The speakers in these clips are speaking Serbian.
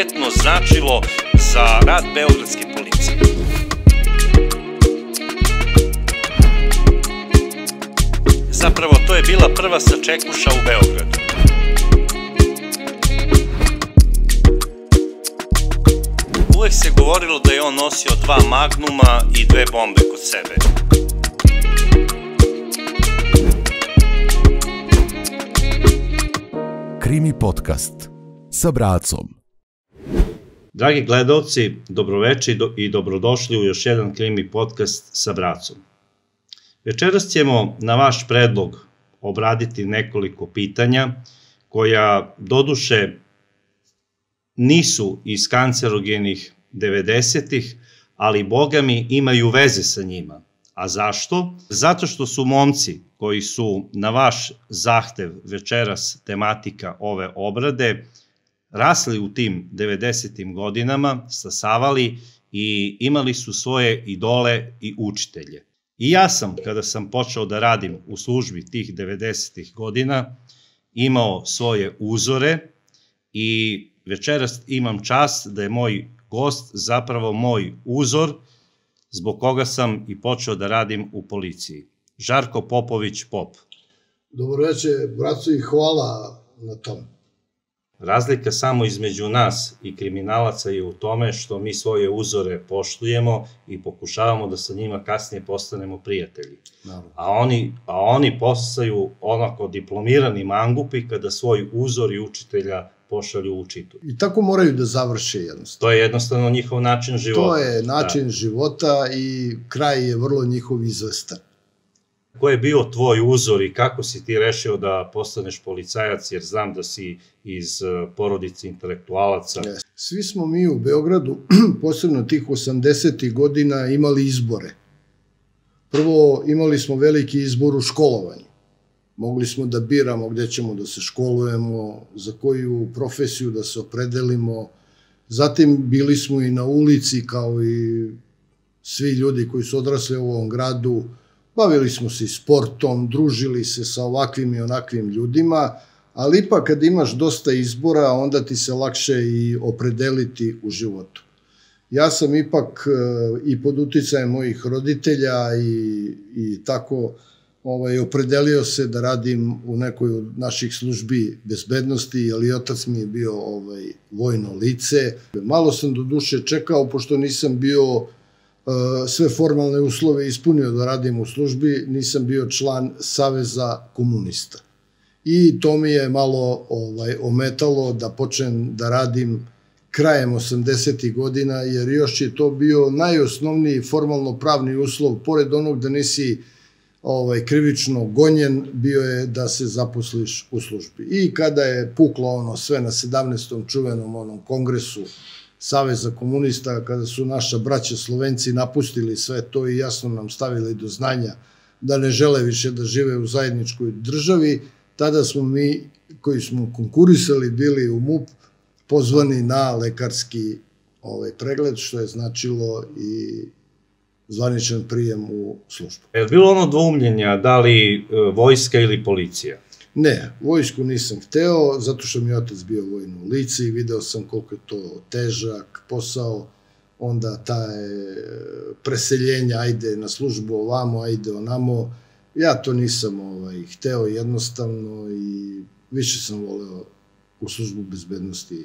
izuzetno značilo za rad beogradske policije. Zapravo, to je bila prva sačekuša u Beogradu. Uvek se govorilo da je on nosio 2 magnuma i 2 bombe kod sebe. Krimi podcast sa Bracom. Dragi gledalci, dobroveče i dobrodošli u još jedan krimi podcast sa Bracom. Večeras ćemo na vaš predlog obraditi nekoliko pitanja koja doduše nisu iz kancerogenih 90-ih, ali boga mi imaju veze sa njima. A zašto? Zato što su momci koji su na vaš zahtev večeras tematika ove obrade rasli u tim 90-im godinama, stasavali i imali su svoje idole i učitelje. I ja sam, kada sam počeo da radim u službi tih 90-ih godina, imao svoje uzore i večeras imam čast da je moj gost zapravo moj uzor, zbog koga sam i počeo da radim u policiji. Žarko Popović Pop. Dobro večer, braco, i hvala na tom. Razlika samo između nas i kriminalaca je u tome što mi svoje uzore poštujemo i pokušavamo da sa njima kasnije postanemo prijatelji. A oni postaju onako diplomirani mangupi kada svoj uzor i učitelja pošalju u čitu. I tako moraju da završe jednostavno. To je jednostavno njihov način života. To je način života i kraj je vrlo njihov izvestan. Ko je bio tvoj uzor i kako si ti rešio da postaneš policajac, jer znam da si iz porodice intelektualaca? Svi smo mi u Beogradu, posebno tih 80-ih godina, imali izbore. Prvo, imali smo veliki izbor u školovanju. Mogli smo da biramo gde ćemo da se školujemo, za koju profesiju da se opredelimo. Zatim bili smo i na ulici kao i svi ljudi koji su odrasli u ovom gradu. Bavili smo se i sportom, družili se sa ovakvim i onakvim ljudima, ali ipak kad imaš dosta izbora, onda ti se lakše i opredeliti u životu. Ja sam ipak i pod uticajem mojih roditelja i tako opredelio se da radim u nekoj od naših službi bezbednosti, jer i otac mi je bio vojno lice. Malo sam do duše čekao, pošto nisam bio sve formalne uslove ispunio da radim u službi, nisam bio član Saveza komunista. I to mi je malo ometalo da počnem da radim krajem 80-ih godina, jer još je to bio najosnovniji formalno pravni uslov, pored onog da nisi krivično gonjen, bio je da se zaposliš u službi. I kada je puklo sve na 17. čuvenom kongresu Saveza komunista, kada su naša braća Slovenci napustili sve to i jasno nam stavili do znanja da ne žele više da žive u zajedničkoj državi, tada smo mi, koji smo konkurisali, bili u MUP, pozvani na lekarski pregled, što je značilo i zvaničan prijem u službu. Je li bilo ono dvoumljenja da li vojska ili policija? Ne, vojsku nisam hteo, zato što mi je otac bio vojno lice i video sam koliko je to težak posao, onda taj preseljenje, ajde na službu ovamo, ajde onamo, ja to nisam hteo jednostavno i više sam voleo u službu bezbednosti,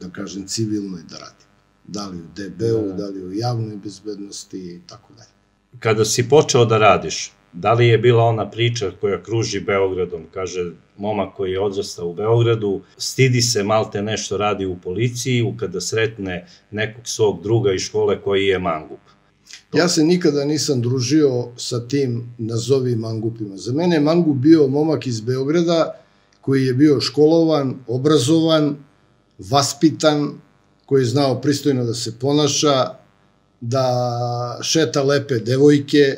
da kažem, civilnoj da radim. Da li u DB-u, da li u javnoj bezbednosti i tako dalje. Kada si počeo da radiš, da li je bila ona priča koja kruži Beogradom, kaže momak koji je odrastao u Beogradu, stidi se malte nešto radi u policiji kada sretne nekog svog druga iz škole koji je mangup? Ja se nikada nisam družio sa tim nazovi mangupima. Za mene je mangup bio momak iz Beograda koji je bio školovan, obrazovan, vaspitan, koji je znao pristojno da se ponaša, da šeta lepe devojke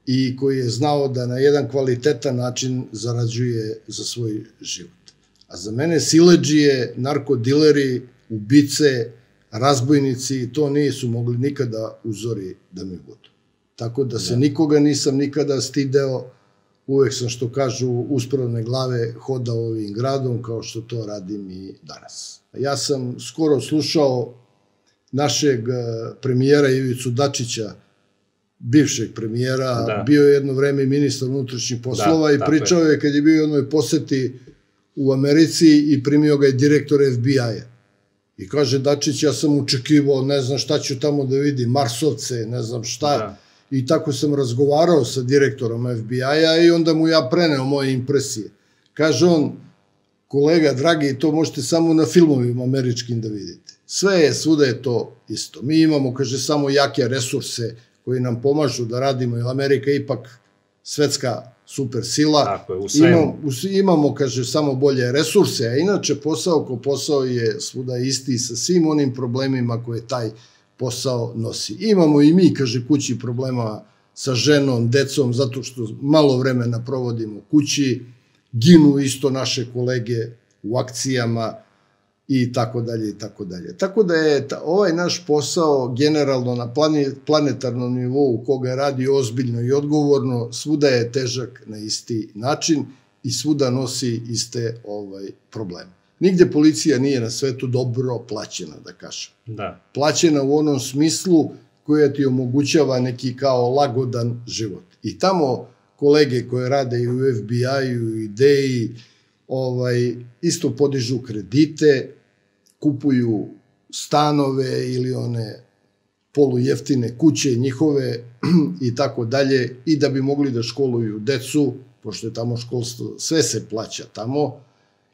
i koji je znao da na jedan kvalitetan način zarađuje za svoj život. A za mene siledžije, narkodileri, ubice, razbojnici, to nisu mogli nikada uzori da mi budu. Tako da se nikoga nisam nikada stideo, uvek sam, što kažu, uspravne glave hodao ovim gradom, kao što to radim i danas. Ja sam skoro slušao našeg premijera Ivicu Dačića, bivšeg premijera, bio je jedno vreme ministar unutrašnjih poslova i pričao je kad je bio u jednoj poseti u Americi i primio ga je direktor FBI-a. I kaže Dačić, ja sam očekivao, ne znam šta ću tamo da vidim, Marsovce, ne znam šta. I tako sam razgovarao sa direktorom FBI-a i onda mu ja preneo moje impresije. Kaže on, kolega dragi, to možete samo na filmovima američkim da vidite. Svuda je to isto. Mi imamo, kaže, samo jake resurse koji nam pomažu da radimo, jer Amerika je ipak svetska super sila. Imamo, kaže, samo bolje resurse, a inače posao ko posao je svuda isti sa svim onim problemima koje taj posao nosi. Imamo i mi, kaže, kući problema sa ženom, decom, zato što malo vremena provodimo kući, ginu isto naše kolege u akcijama i tako dalje i tako dalje. Tako da je ovaj naš posao generalno na planetarnom nivou koga radi ozbiljno i odgovorno, svuda je težak na isti način i svuda nosi iste probleme. Nigde policija nije na svetu dobro plaćena, da kažem. Plaćena u onom smislu koja ti omogućava neki kao lagodan život. I tamo kolege koje rade i u FBI-u i DEI isto podižu kredite, kupuju stanove ili one polujeftine kuće njihove i tako dalje, i da bi mogli da školuju decu, pošto je tamo školstvo, sve se plaća tamo,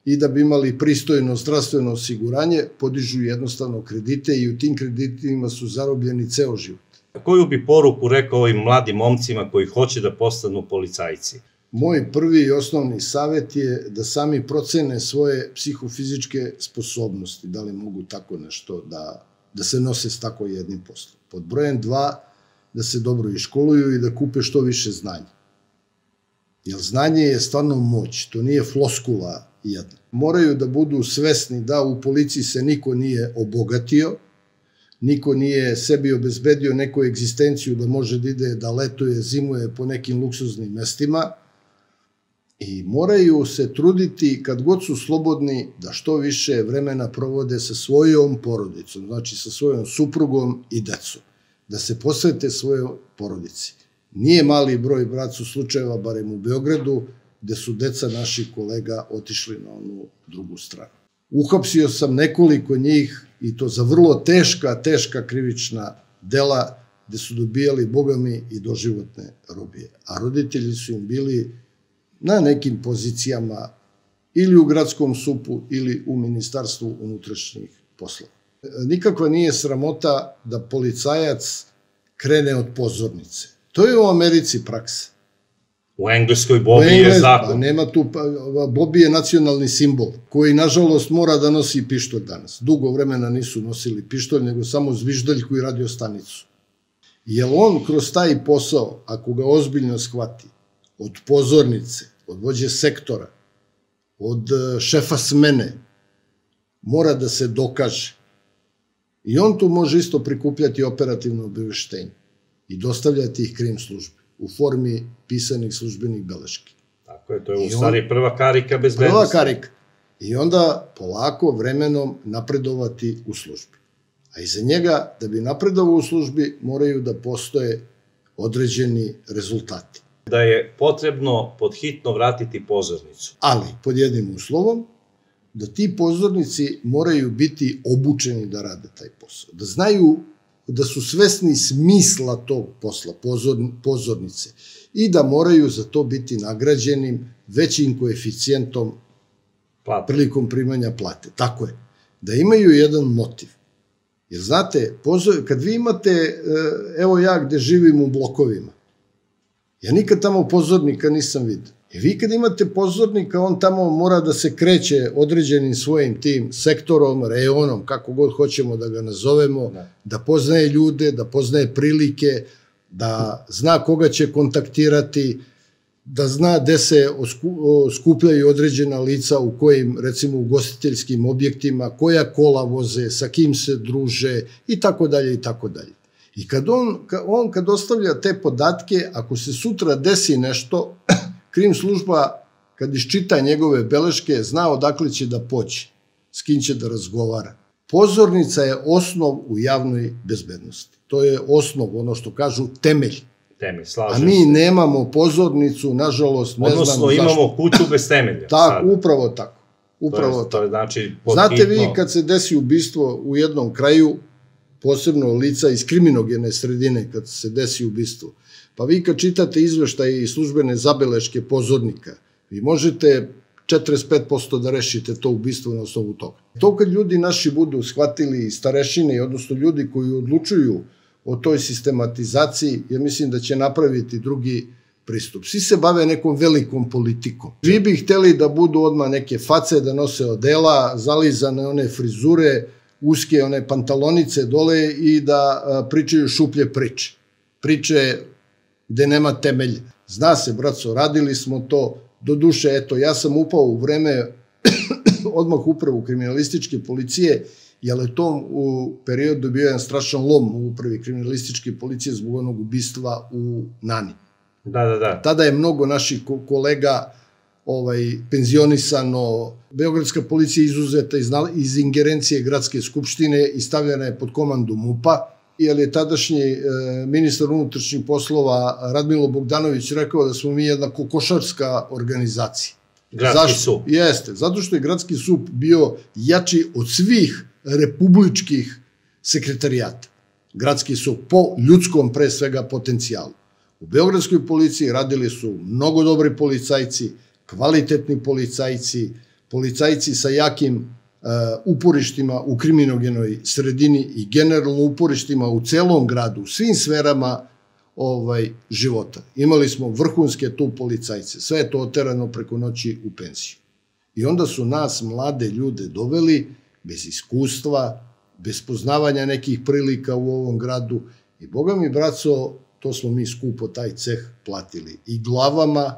i da bi imali pristojno zdravstveno osiguranje, podižu jednostavno kredite i u tim kreditima su zarobljeni ceo život. Koju bi poruku rekao ovim mladim momcima koji hoće da postanu policajci? Moj prvi i osnovni savjet je da sami procene svoje psihofizičke sposobnosti, da li mogu tako nešto da se nose s tako jednim poslom. Pod brojem 2, da se dobro iškoluju i da kupe što više znanja. Jer znanje je stvarno moć, to nije floskula jedna. Moraju da budu svesni da u policiji se niko nije obogatio, niko nije sebi obezbedio neku egzistenciju da može da ide, da letuje, zimuje po nekim luksuznim mestima, i moraju se truditi kad god su slobodni da što više vremena provode sa svojom porodicom, znači sa svojom suprugom i decom, da se posvete svojoj porodici. Nije mali broj, bracu, slučajeva, barem u Beogradu, gde su deca naših kolega otišli na onu drugu stranu. Uhapsio sam nekoliko njih i to za vrlo teška krivična dela gde su dobijali, bogami, i doživotne robije. A roditelji su im bili na nekim pozicijama ili u gradskom SUP-u ili u Ministarstvu unutrašnjih poslova. Nikakva nije sramota da policajac krene od pozornice. To je u Americi praksa. U Engleskoj Bobi je zakon. Nema tu, Bobi je nacionalni simbol, koji nažalost mora da nosi pištolj danas. Dugo vremena nisu nosili pištolj, nego samo zviždaljku i radiostanicu. Jer on kroz taj posao, ako ga ozbiljno shvati, od pozornice, od vođe sektora, od šefa smene, mora da se dokaže. I on tu može isto prikupljati operativno obaveštenje i dostavljati ih krim službi u formi pisanih službenih beleški. Tako je, to je u stvari prva karika bezbednosti. Prva karika. I onda polako, vremenom napredovati u službi. A iza njega, da bi napredovao u službi, moraju da postoje određeni rezultati. Da je potrebno podhitno vratiti pozornicu. Ali, pod jednim uslovom, da ti pozornici moraju biti obučeni da rade taj posao. Da znaju, da su svesni smisla tog posla, pozornice, i da moraju za to biti nagrađenim većim koeficijentom prilikom primanja plate. Tako je. Da imaju jedan motiv. Jer znate, kad vi imate, evo ja gde živim u blokovima, ja nikad tamo pozornika nisam vidio. I vi kad imate pozornika, on tamo mora da se kreće određenim svojim tim sektorom, rejonom, kako god hoćemo da ga nazovemo, da poznaje ljude, da poznaje prilike, da zna koga će kontaktirati, da zna gde se skupljaju određena lica, u kojim, recimo, ugostiteljskim objektima, koja kola voze, sa kim se druže i tako dalje i tako dalje. I kad on kad ostavlja te podatke, ako se sutra desi nešto, Krim služba, kad iščita njegove beleške, zna odakle će da poći, s kim će da razgovara. Pozornica je osnov u javnoj bezbednosti. To je osnov, ono što kažu, temelj. Slažem se. A mi nemamo pozornicu, nažalost, ne znam zašto. Odnosno imamo kuću bez temelja. Tako, upravo tako. To je znači podhitno. Znate vi, kad se desi ubistvo u jednom kraju, posebno lica iz kriminogene sredine, kad se desi ubistvo, pa vi kad čitate izveštaje i službene zabeleške pozornika, vi možete 45% da rešite to ubistvo na osnovu toga. To kad ljudi naši budu shvatili, starešine, odnosno ljudi koji odlučuju o toj sistematizaciji, ja mislim da će napraviti drugi pristup. Svi se bave nekom velikom politikom. Vi bi hteli da budu odmah neke face, da nose odela, zalizane one frizure, uske one pantalonice dole i da pričaju šuplje priče. Priče gde nema temelja. Zna se, braco, radili smo to. Doduše, eto, ja sam upao u vreme odmah upravu kriminalističke policije, jer je to u periodu bio jedan strašan lom u upravi kriminalističke policije zbog onog ubistva u Nani. Da. Tada je mnogo naših kolega penzionisano, beogradska policija izuzeta iz ingerencije gradske skupštine i stavljena je pod komandu MUP-a, jer je tadašnji ministar unutrašnjih poslova Radmilo Bogdanović rekao da smo mi jedna kokošarska organizacija. Gradski SUP. Jeste, zato što je gradski SUP bio jači od svih republičkih sekretarijata. Gradski SUP po ljudskom, pre svega, potencijalu. U beogradskoj policiji radili su mnogo dobri policajci, kvalitetni policajci, policajci sa jakim uporištima u kriminogenoj sredini i generalno uporištima u celom gradu, u svim sferama života. Imali smo vrhunske tu policajce. Sve je to oterano preko noći u penziju. I onda su nas, mlade ljude, doveli bez iskustva, bez poznavanja nekih prilika u ovom gradu. I boga mi, braco, to smo mi skupo taj ceh platili. I glavama,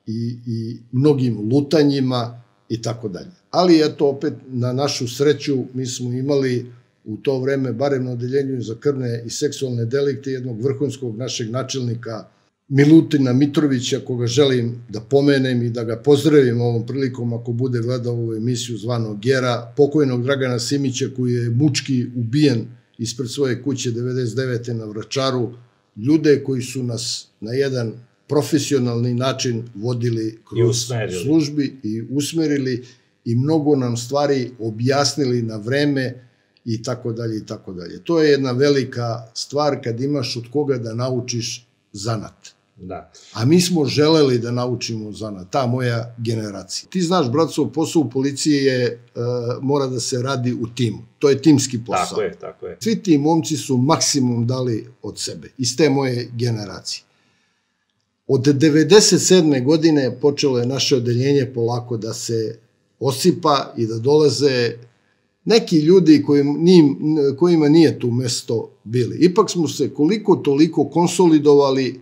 i mnogim lutanjima, i tako dalje. Ali eto, opet, na našu sreću, mi smo imali u to vreme, barem na odeljenju za krvne i seksualne delikte, jednog vrhunskog našeg načelnika Milutina Mitrovića, koga želim da pomenem i da ga pozdravim ovom prilikom ako bude gledao ovu emisiju zvanog Gera, pokojnog Dragana Simića koji je mučki ubijen ispred svoje kuće 99. na Vračaru, ljude koji su nas na jedan profesionalni način vodili kroz službi i usmerili i mnogo nam stvari objasnili na vreme i tako dalje i tako dalje. To je jedna velika stvar kad imaš od koga da naučiš zanat. Da. A mi smo želeli da naučimo zanat, ta moja generacija. Ti znaš, braco, posao u policiji mora da se radi u timu. To je timski posao. Tako je. Svi ti momci su maksimum dali od sebe, iz te moje generacije. Od 97. godine počelo je naše odeljenje polako da se osipa i da dolaze neki ljudi kojima nije tu mesto bili. Ipak smo se koliko toliko konsolidovali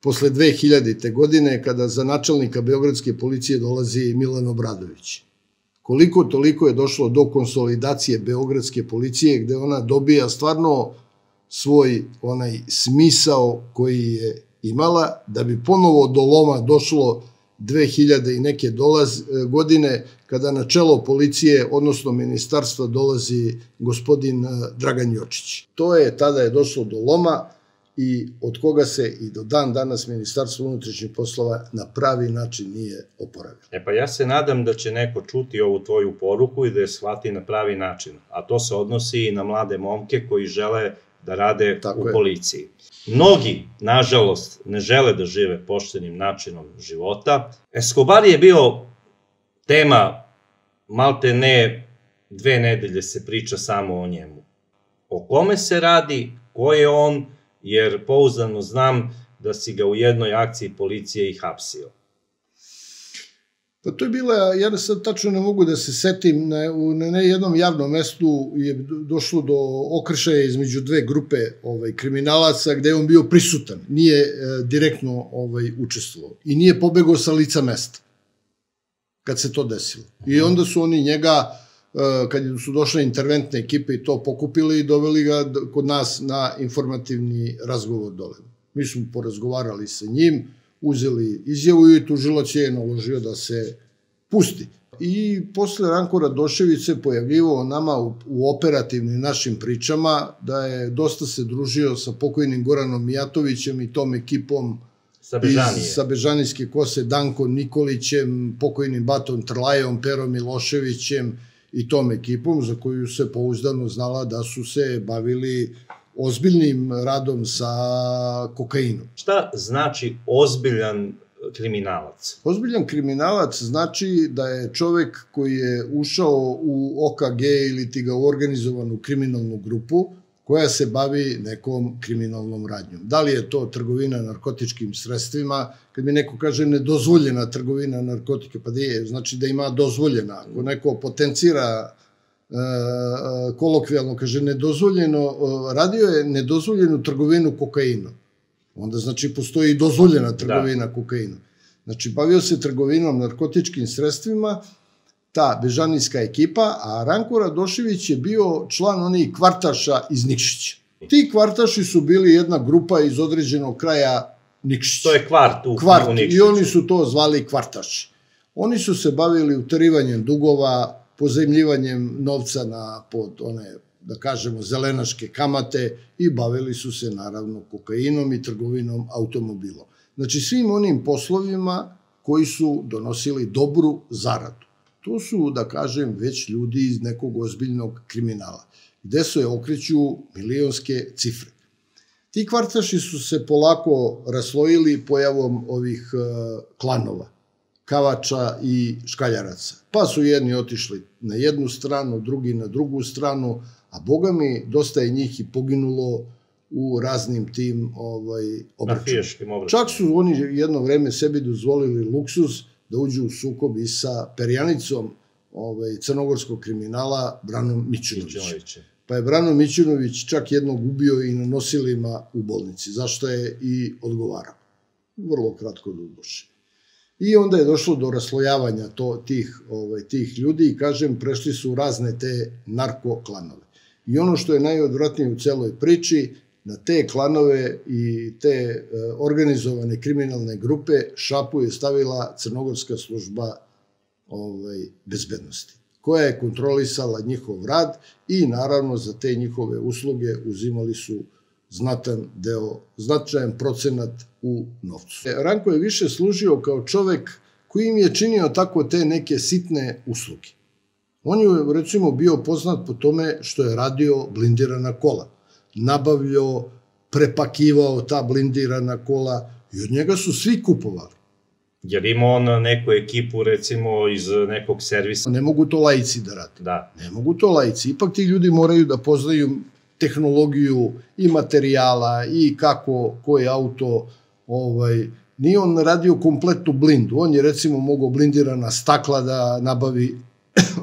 posle 2000. godine kada za načelnika beogradske policije dolazi Milan Obradović. Koliko toliko je došlo do konsolidacije beogradske policije gde ona dobija stvarno svoj onaj smisao koji je imala, da bi ponovo do loma došlo 2000 i neke godine kada na čelo policije, odnosno ministarstva, dolazi gospodin Dragan Jočić. Tada je došlo do loma i od koga se i do dan danas Ministarstvo unutrašnjih poslova na pravi način nije oporavilo. Pa ja se nadam da će neko čuti ovu tvoju poruku i da je shvati na pravi način, a to se odnosi i na mlade momke koji žele da rade u policiji. Mnogi, nažalost, ne žele da žive poštenim načinom života. Escobar je bio tema, malte ne 2 nedelje se priča samo o njemu. O kome se radi, ko je on, jer pouzdano znam da si ga u jednoj akciji policije i hapsio. Pa to je bila, ja sad tačno ne mogu da se setim, na jednom javnom mestu je došlo do okršaja između 2 grupe kriminalaca gde je on bio prisutan, nije direktno učestvovao i nije pobegao sa lica mesta kad se to desilo. I onda su oni njega, kad su došle interventne ekipe i to pokupili i doveli ga kod nas na informativni razgovor dole. Mi smo porazgovarali sa njim, uzeli izjavu i tužilac je naložio da se pusti. I posle Ranko Radošević se pojavljivao nama u operativnim našim pričama, da je dosta se družio sa pokojnim Goranom Mijatovićem i tom ekipom sa Bežanijske kose, Dankom Nikolićem, pokojnim Batom Trlajom, Perom Miloševićem i tom ekipom za koju se pouzdano znala da su se bavili ozbiljnim radom sa kokainom. Šta znači ozbiljan kriminalac? Ozbiljan kriminalac znači da je čovek koji je ušao u OKG ili ti ga u organizovanu kriminalnu grupu koja se bavi nekom kriminalnom radnjom. Da li je to trgovina narkotičkim sredstvima? Kad mi neko kaže nedozvoljena trgovina narkotika, pa znači da ima dozvoljena. Ako neko potencira kolokvijalno, kaže nedozvoljeno, radio je nedozvoljenu trgovinu kokainom. Onda znači postoji i dozvoljena trgovina kokainom. Znači bavio se trgovinom narkotičkim sredstvima, ta bežanijska ekipa, a Ranko Radošević je bio član onih kvartaša iz Nikšića. Ti kvartaši su bili jedna grupa iz određenog kraja Nikšića. To je kvart u Nikšiću. I oni su to zvali kvartaši. Oni su se bavili utarivanjem dugova, pozajmljivanjem novca pod one, da kažemo, zelenaške kamate i bavili su se naravno kokainom i trgovinom automobilom. Znači svim onim poslovima koji su donosili dobru zaradu. To su, da kažem, već ljudi iz nekog ozbiljnog kriminala, gde se okreću milionske cifre. Ti kvartaši su se polako raslojili pojavom ovih klanova, Kavača i Škaljaraca. Pa su jedni otišli na jednu stranu, drugi na drugu stranu, a boga mi, dosta je njih i poginulo u raznim tim obračunima. Čak su oni jedno vreme sebi dozvolili luksuz da uđu u sukob i sa perjanicom crnogorskog kriminala Branom Mićunovićem. Pa je Brano Mićunović čak jednog ubio i na nosilima u bolnici, zašto je i odgovarao. Vrlo kratko do duše. I onda je došlo do raslojavanja tih ljudi i, kažem, prešli su razne te narko-klanove. I ono što je najodvratnije u celoj priči, na te klanove i te organizovane kriminalne grupe šapu je stavila Crnogorska služba bezbednosti, koja je kontrolisala njihov rad i naravno za te njihove usluge uzimali su značajan procenat u novcu. Ranko je više služio kao čovek koji im je činio tako te neke sitne usluge. On je, recimo, bio poznat po tome što je radio blindirana kola, nabavljao, prepakivao ta blindirana kola i od njega su svi kupovali. Jer ima on neku ekipu, recimo, iz nekog servisa? Ne mogu to laici da rade. Da. Ne mogu to laici. Ipak ti ljudi moraju da poznaju tehnologiju i materijala i kako, koji auto, nije on radio kompletnu blindu. On je, recimo, mogao blindirana stakla da nabavi,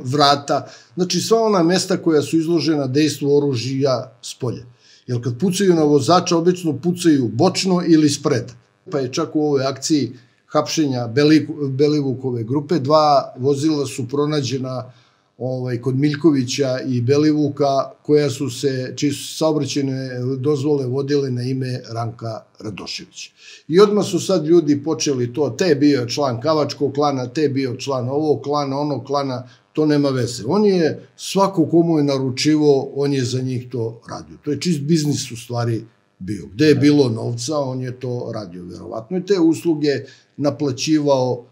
vrata, znači sva ona mesta koja su izložena dejstvu oružja spolja. Jer kad pucaju na vozača, obično pucaju bočno ili spreda. Pa je čak u ovoj akciji hapšenja Belivukove grupe, 2 vozila su pronađena kod Miljkovića i Belivuka, čiji su saobraćajne dozvole vodile na ime Ranka Radoševića. I odmah su sad ljudi počeli to, te bio član Kavačkog klana, te bio član ovog klana, onog klana, to nema veze. On je, svako komu je naručivo, on je za njih to radio. To je čist biznis u stvari bio. Gde je bilo novca, on je to radio, verovatno. I te usluge naplaćivao,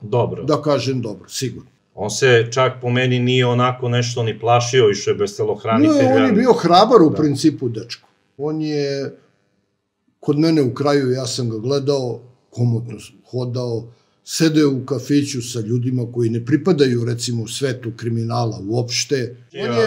da kažem dobro, sigurno. On se čak po meni nije onako nešto ni plašio, išao je bez telohranitelja. Ne, on je bio hrabar u principu, dečko. On je, kod mene u kraju, ja sam ga gledao, komotno hodao, sedeo u kafiću sa ljudima koji ne pripadaju, recimo, u svetu kriminala uopšte.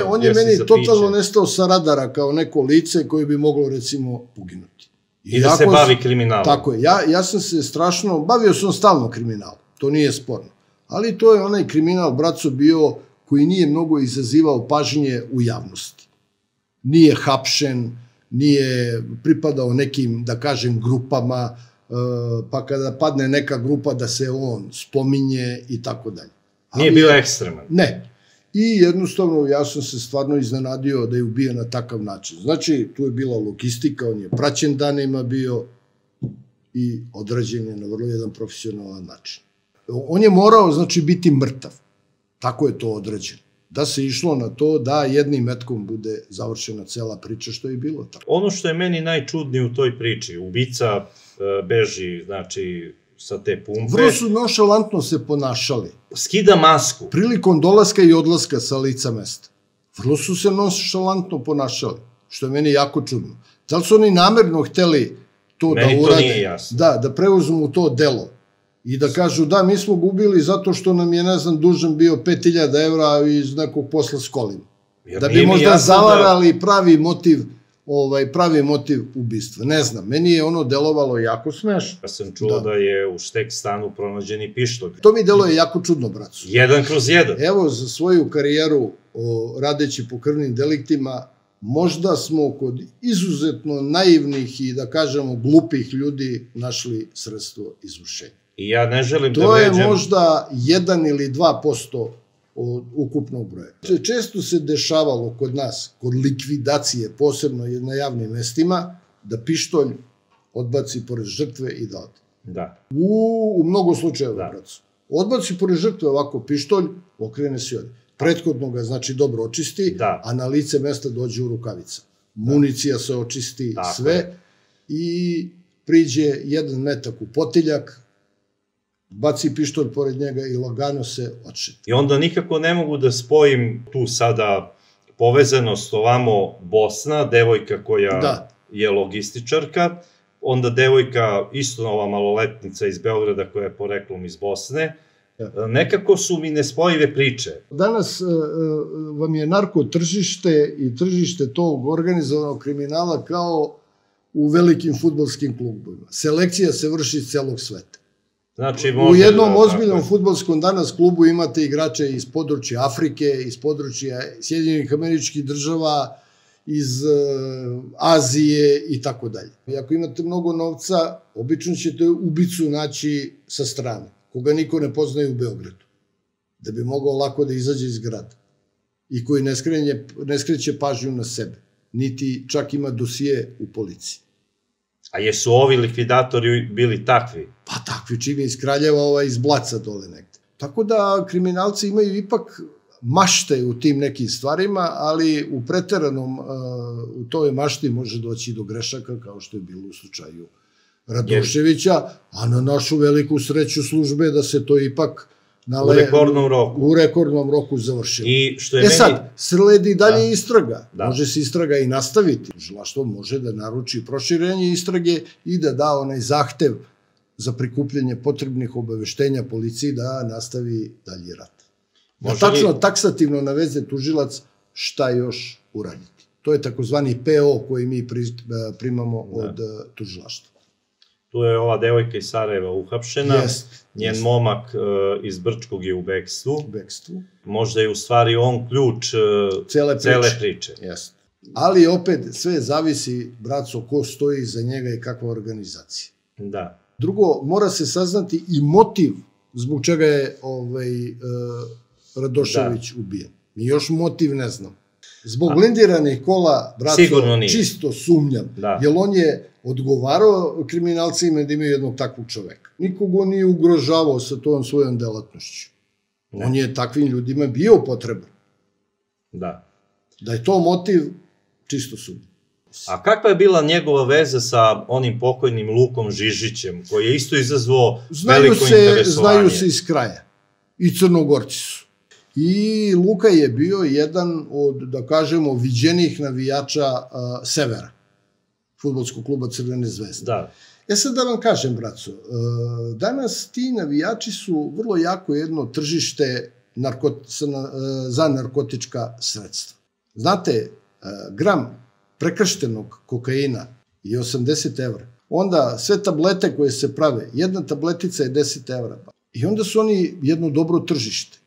On je meni totalno nestao sa radara kao neko lice koje bi moglo, recimo, poginuti. I da se bavi kriminalom. Tako je. Ja sam se strašno, bavio sam stalno kriminalom, to nije sporno. Ali to je onaj kriminal, braco, bio koji nije mnogo izazivao pažnje u javnosti. Nije hapšen, nije pripadao nekim, da kažem, grupama, pa kada padne neka grupa da se on spominje i tako dalje. Nije bio ekstreman. Ne. I jednostavno ja sam se stvarno iznenadio da je ubijen na takav način. Znači, tu je bila logistika, on je praćen danima bio i odrađen je na vrlo jedan profesionalan način. On je morao, znači, biti mrtav. Tako je to odrađeno. Da se išlo na to da jednim metkom bude završena cela priča, što je bilo tako. Ono što je meni najčudnije u toj priči, ubica beži, znači, sa te pumpe. Vrlo su nonšalantno se ponašali. Skida masku. Prilikom dolaska i odlaska sa lica mesta. Vrlo su se nonšalantno ponašali, što je meni jako čudno. Da li su oni namerno hteli to da urade? Meni to nije jasno. Da preuzmu to delo. I da kažu, da, mi smo gubili zato što nam je, ne znam, dužan bio 5000 evra iz nekog posla s kolima. Da bi možda zavarali pravi motiv ubistva. Ne znam, meni je ono delovalo jako smešno. Ja sam čuo da je u štek stanu pronađeni pištolj. To mi deluje jako čudno, bracu. 1/1. Evo, za svoju karijeru radeći po krvnim deliktima, možda smo kod izuzetno naivnih i, da kažemo, glupih ljudi našli sredstvo izvršenja. I ja ne želim da To je vređam. možda 1 ili 2% od ukupnog broja. Često se dešavalo kod nas, kod likvidacije, posebno na javnim mestima, da pištolj odbaci pored žrtve i da ode. Da. U mnogo slučajeva, bracu. Odbaci pored žrtve ovako pištolj, okrene se i ode. Prethodno ga, znači, dobro očisti, a na lice mesta dođe u rukavica. Municija se očisti, sve, i priđe 1 metak u potiljak, baci pištolj pored njega i lagano se odšeta. I onda nikako ne mogu da spojim tu sada povezanost ovamo Bosna, devojka koja je logističarka, onda devojka, isto ova maloletnica iz Beograda koja je poreklom iz Bosne. Nekako su mi nespojive priče. Danas vam je narkotržište i tržište tog organizovanog kriminala kao u velikim fudbalskim klubovima. Selekcija se vrši iz celog sveta. U jednom ozbiljnom fudbalskom danas klubu imate igrače iz područja Afrike, iz područja Sjedinjenih Američkih Država, iz Azije i tako dalje. I ako imate mnogo novca, obično ćete ubicu naći sa strane, koga niko ne poznaje u Beogradu, da bi mogao lako da izađe iz grada i koji ne skreće pažnju na sebe, niti čak ima dosije u policiji. A jesu ovi likvidatori bili takvi? Pa takvi, čini iz Kraljeva, iz Blaca dole negde. Tako da kriminalci imaju ipak mašte u tim nekim stvarima, ali u preteranom, u toj mašti može doći do grešaka, kao što je bilo u slučaju Radoševića, a na našu veliku sreću službe da se to ipak u rekordnom roku završilo. Sad, sledi dalje istraga. Može se istraga i nastaviti. Tužilaštvo može da naruči proširenje istrage i da da onaj zahtev za prikupljanje potrebnih obaveštenja policiji da nastavi dalji rad. Da tačno, taksativno naveze tužilac šta još uraditi. To je takozvani PO koji mi primamo od tužilaštva. Tu je ova devojka iz Sarajeva uhapšena, njen momak iz Brčkog je u bekstvu. Možda je u stvari on ključ cele priče. Ali opet sve zavisi, braco, ko stoji iza njega i kakva organizacija. Da. Drugo, mora se saznati i motiv zbog čega je Radošević ubijen. Mi još motiv ne znam. Zbog blindiranih kola, braco, čisto sumnjam, jer on je odgovarao kriminalcima da imaju jednog takvog čoveka. Nikogo nije ugrožavao sa tom svojom delatnošću. On je takvim ljudima bio potreban. Da. Da je to motiv, čisto sumnjam. A kakva je bila njegova veza sa onim pokojnim Lukom Žižićem, koji je isto izazvao veliko interesovanje? Znaju se iz kraja. I Crnogorci su. I Luka je bio jedan od, da kažemo, viđenih navijača Severa, fudbalskog kluba Crvene zvezde. Sad da vam kažem, braco, danas ti navijači su vrlo jako jedno tržište za narkotička sredstva. Znate, gram prekrštenog kokaina je 80 evra. Onda sve tablete koje se prave, jedna tabletica je 10 evra. I onda su oni jedno dobro tržište.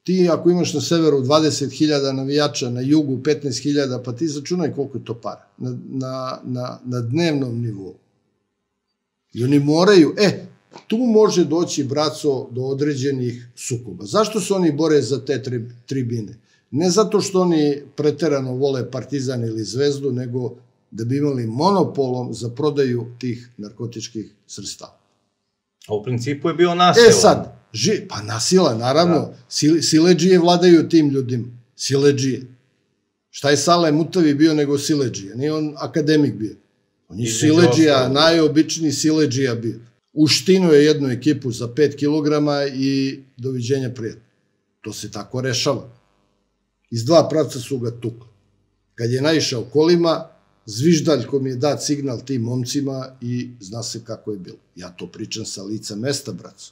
Ti ako imaš na severu 20.000 navijača, na jugu 15.000, pa ti začunaj koliko je to para na dnevnom nivou. I oni moraju, tu može doći, braco, do određenih sukoba. Zašto se oni bore za te tribine? Ne zato što oni preterano vole Partizan ili Zvezdu, nego da bi imali monopolom za prodaju tih narkotičkih sredstava. A u principu je bio nasilan. Sad, pa nasila, naravno, siledžije vladaju tim ljudima, siledžije. Šta je Sale Mutavi bio nego siledžija? Nije on akademik bio. On je siledžija, najobičniji siledžija bio. Uštinu je jednu ekipu za 5 kilograma i doviđenja prijatno. To se tako rešava. Iz dva pravca su ga tukli. Kad je naišao kolima, zviždaljkom je dat signal tim momcima i zna se kako je bilo. Ja to pričam sa lica mesta, braco.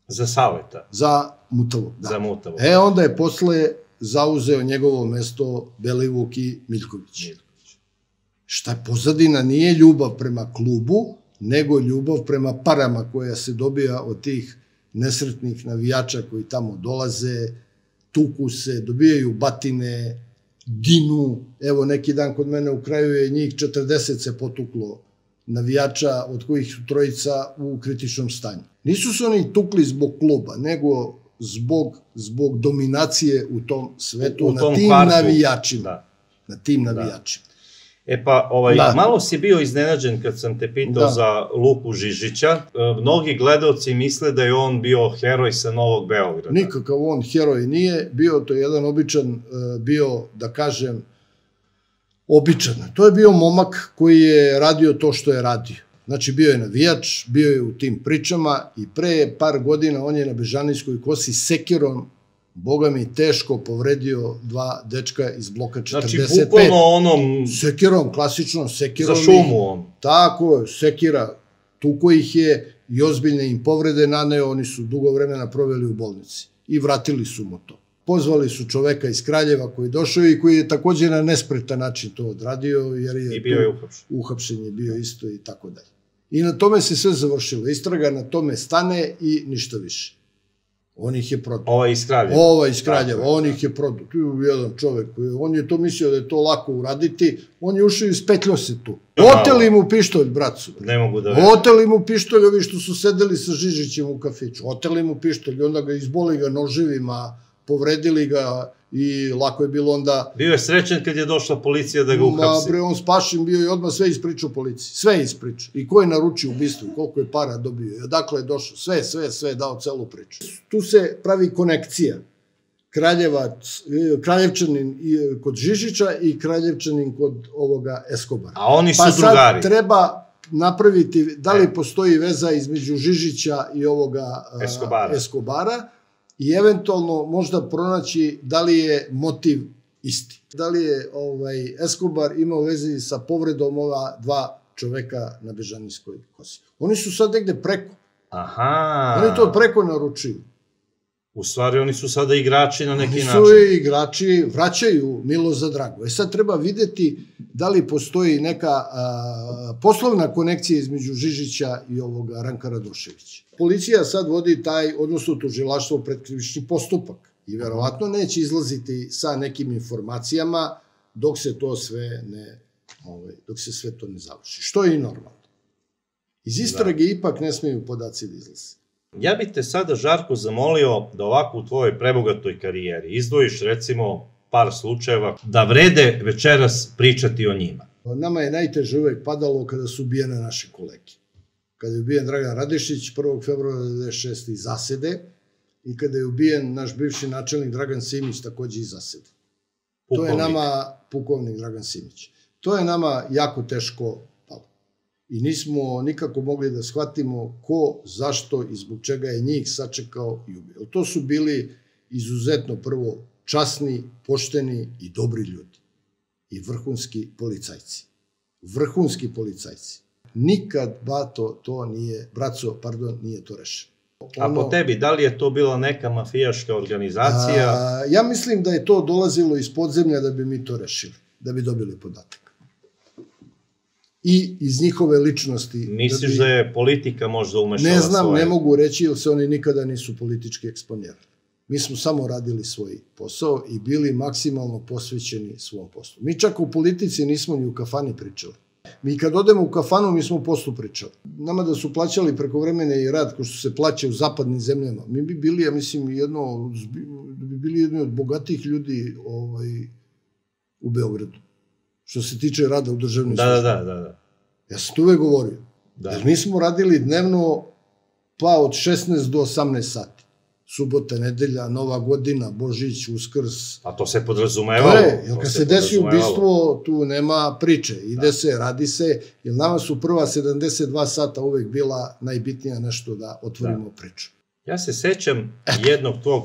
Za Saleta? Za Mutavog, da. Za Mutavog. Onda je posle zauzeo njegovo mesto Belivuk i Miljković. Šta je pozadina? Nije ljubav prema klubu, nego ljubav prema parama koja se dobija od tih nesretnih navijača koji tamo dolaze, tuku se, dobijaju batine, ginu. Evo, neki dan kod mene u kraju je njih 40 se potuklo navijača, od kojih su trojica u kritičnom stanju. Nisu se oni tukli zbog kluba, nego zbog dominacije u tom svetu, na tim navijačima. Na tim navijačima. E pa, malo si bio iznenađen kad sam te pitao za Luku Žižića. Mnogi gledalci misle da je on bio heroj sa Novog Beograda. Nikakav on heroj nije bio, to je jedan običan bio, da kažem, običan. To je bio momak koji je radio to što je radio. Znači, bio je navijač, bio je u tim pričama i pre par godina on je na Bežanijskoj kosi sekirom, boga mi, teško povredio dva dečka iz bloka 45. Znači, bukvalno onom... Sekirom, klasično, sekirom. Za šumu on. Tako, sekira, tuko ih je i ozbiljne im povrede naneo, oni su dugo vremena proveli u bolnici i vratili su mu to. Pozvali su čoveka iz Kraljeva koji je došao i koji je takođe na nespretan način to odradio, jer je... I bio je uhapšen. Uhapšen je bio isto i tako dalje. I na tome se sve završilo. Istraga na tome stane i ništa više. On ih je prodao. Ovaj iz Kraljeva. Ovaj iz Kraljeva, on ih je prodao. Tu je jedan čovek, on je to mislio da je to lako uraditi, on je ušao i ispetljao se tu. Oteli mu pištolj, bracu. Ne mogu da verujem. Oteli mu pištolj, ovi što su sedeli sa Žižićem u kafiću. Oteli mu pištolj i onda ga izboli ga noživima, povredili ga i lako je bilo onda... Bio je srećen kad je došla policija da ga uhapsi. Bre, on spašen bio i odmah sve ispričao policiji. Sve ispričao. I ko je naručio ubistvo, koliko je para dobio, odakle je došao, sve dao celu priču. Tu se pravi konekcija. Kraljevčanin kod Žižića i Kraljevčanin kod ovoga Eskobara. A oni su drugari. Pa sad treba napraviti, da li postoji veza između Žižića i ovoga Eskobara, i eventualno možda pronaći da li je motiv isti. Da li je Eskobar imao veze sa povredom ova dva čoveka na Bežanijskoj kosi. Oni su sad negde preko. Aha. Oni to preko naručuju. U stvari oni su sada igrači na neki način. Oni su igrači, vraćaju milo za drago. Sad treba videti da li postoji neka poslovna konekcija između Žižića i ovoga Ranka Radoševića. Policija sad vodi odnosno tužilaštvo pred krivični postupak i verovatno neće izlaziti sa nekim informacijama dok se to sve ne završi. Što je i normalno. Iz istrage ipak ne smeju podaci da izlaze. Ja bih te sada, Žarko, zamolio da ovako u tvojoj prebogatoj karijeri izdvojiš recimo par slučajeva da vrede večeras pričati o njima. Nama je najteže uvek padalo kada su ubijene naše kolege. Kada je ubijen Dragan Radišić 1. februara 1996. iz Zasede i kada je ubijen naš bivši načelnik Dragan Simić takođe iz Zasede. To je nama, pukovnik Dragan Simić. To je nama jako teško palo. I nismo nikako mogli da shvatimo ko, zašto i zbog čega je njih sačekao i ubio. To su bili izuzetno prvo časni, pošteni i dobri ljudi. I vrhunski policajci. Vrhunski policajci. Nikad, nije to rešeno. A po tebi, da li je to bila neka mafijaška organizacija? Ja mislim da je to dolazilo iz podzemlja da bi mi to rešili, da bi dobili podatak. I iz njihove ličnosti. Misliš da je politika možda umešala svoje? Ne znam, ne mogu reći, jer se oni nikada nisu politički eksponirali. Mi smo samo radili svoj posao i bili maksimalno posvećeni svom poslu. Mi čak u politici nismo ni u kafani pričali. Mi kad odemo u kafanu, mi smo u poslu pričali. Nama da su plaćali prekovremene i rad, ko što se plaća u zapadnim zemljama, mi bi bili, ja mislim, jedni od bogatijih ljudi u Beogradu. što se tiče rada u državnim Da. Ja sam to uvek govorio. Da. Jer mi smo radili dnevno pa od 16 do 18 sati. Subota, nedelja, Nova godina, Božić, Uskrs. A to se podrazumevalo. Jer kad se desi ubistvo, tu nema priče. Ide se, radi se, jer nama su prva 72 sata uvek bila najbitnija nešto da otvorimo priču. Ja se sećam jednog tvog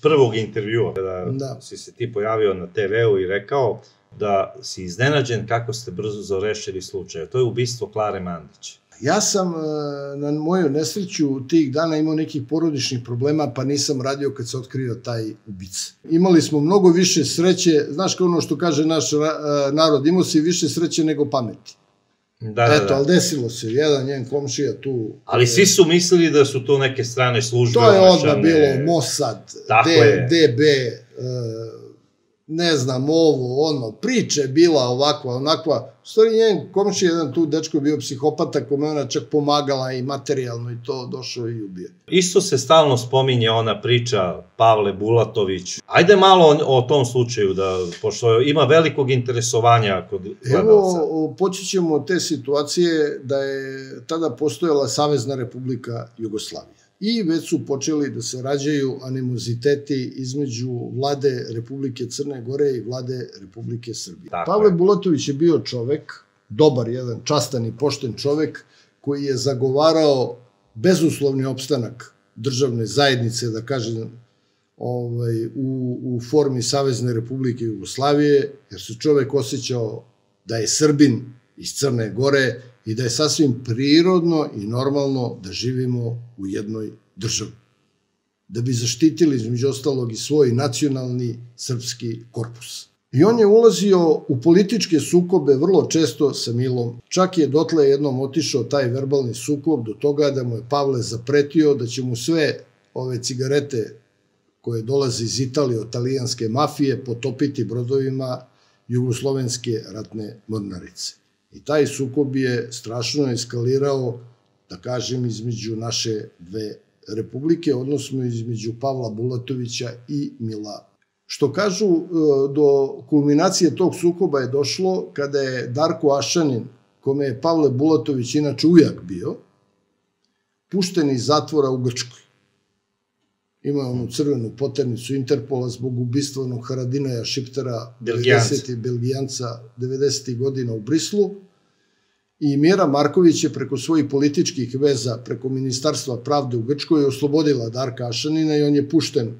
prvog intervjua, kada si se ti pojavio na TV-u i rekao da si iznenađen kako ste brzo rešili slučaj. To je ubistvo Klare Mandić. Ja sam na moju nesreću tih dana imao nekih porodičnih problema, pa nisam radio kad se otkrio taj ubica. Imali smo mnogo više sreće, znaš kao ono što kaže naš narod, imao si više sreće nego pameti. Eto, ali desilo se, jedan njen komšija tu... Ali svi su mislili da su to neke strane službe. To je odmah bilo Mossad, DB, ne znam, ovo, ono, priče bila ovakva, onakva. U stvari, njen komšija, jedan tu dečko je bio psihopata, kome ona čak pomagala i materijalno i to, došao i ubio. Isto se stalno spominje ona priča Pavle Bulatović. Ajde malo o tom slučaju, pošto ima velikog interesovanja kod gledalca. Evo, poći ćemo od te situacije da je tada postojala Savezna Republika Jugoslavija. I već su počeli da se rađaju animoziteti između vlade Republike Crne Gore i vlade Republike Srbije. Pavle Bulatović je bio čovek, dobar jedan, častan i pošten čovek, koji je zagovarao bezuslovni opstanak državne zajednice, da kažem, u formi Savezne Republike Jugoslavije, jer se čovek osjećao da je Srbin iz Crne Gore i da je sasvim prirodno i normalno da živimo u jednoj državi. Da bi zaštitili, između ostalog, i svoj nacionalni srpski korpus. I on je ulazio u političke sukobe vrlo često sa Milom. Čak je dotle jednom otišao taj verbalni sukob do toga da mu je Pavle zapretio da će mu sve ove cigarete koje dolaze iz Italije od talijanske mafije potopiti brodovima Jugoslovenske ratne mornarice. I taj sukob je strašno eskalirao, da kažem, između naše dve republike, odnosno između Pavla Bulatovića i Mila. Što kažu, do kulminacije tog sukoba je došlo kada je Darko Ašanin, kome je Pavle Bulatović inače ujak bio, pušten iz zatvora u Grčkoj. Ima onu crvenu poternicu Interpola zbog ubistva onog Haradinaja Šiptera, Belgijanca, 90. godina u Brislu. I Mira Marković je preko svojih političkih veza, preko Ministarstva pravde u Grčkoj, oslobodila Darka Ašanina i on je pušten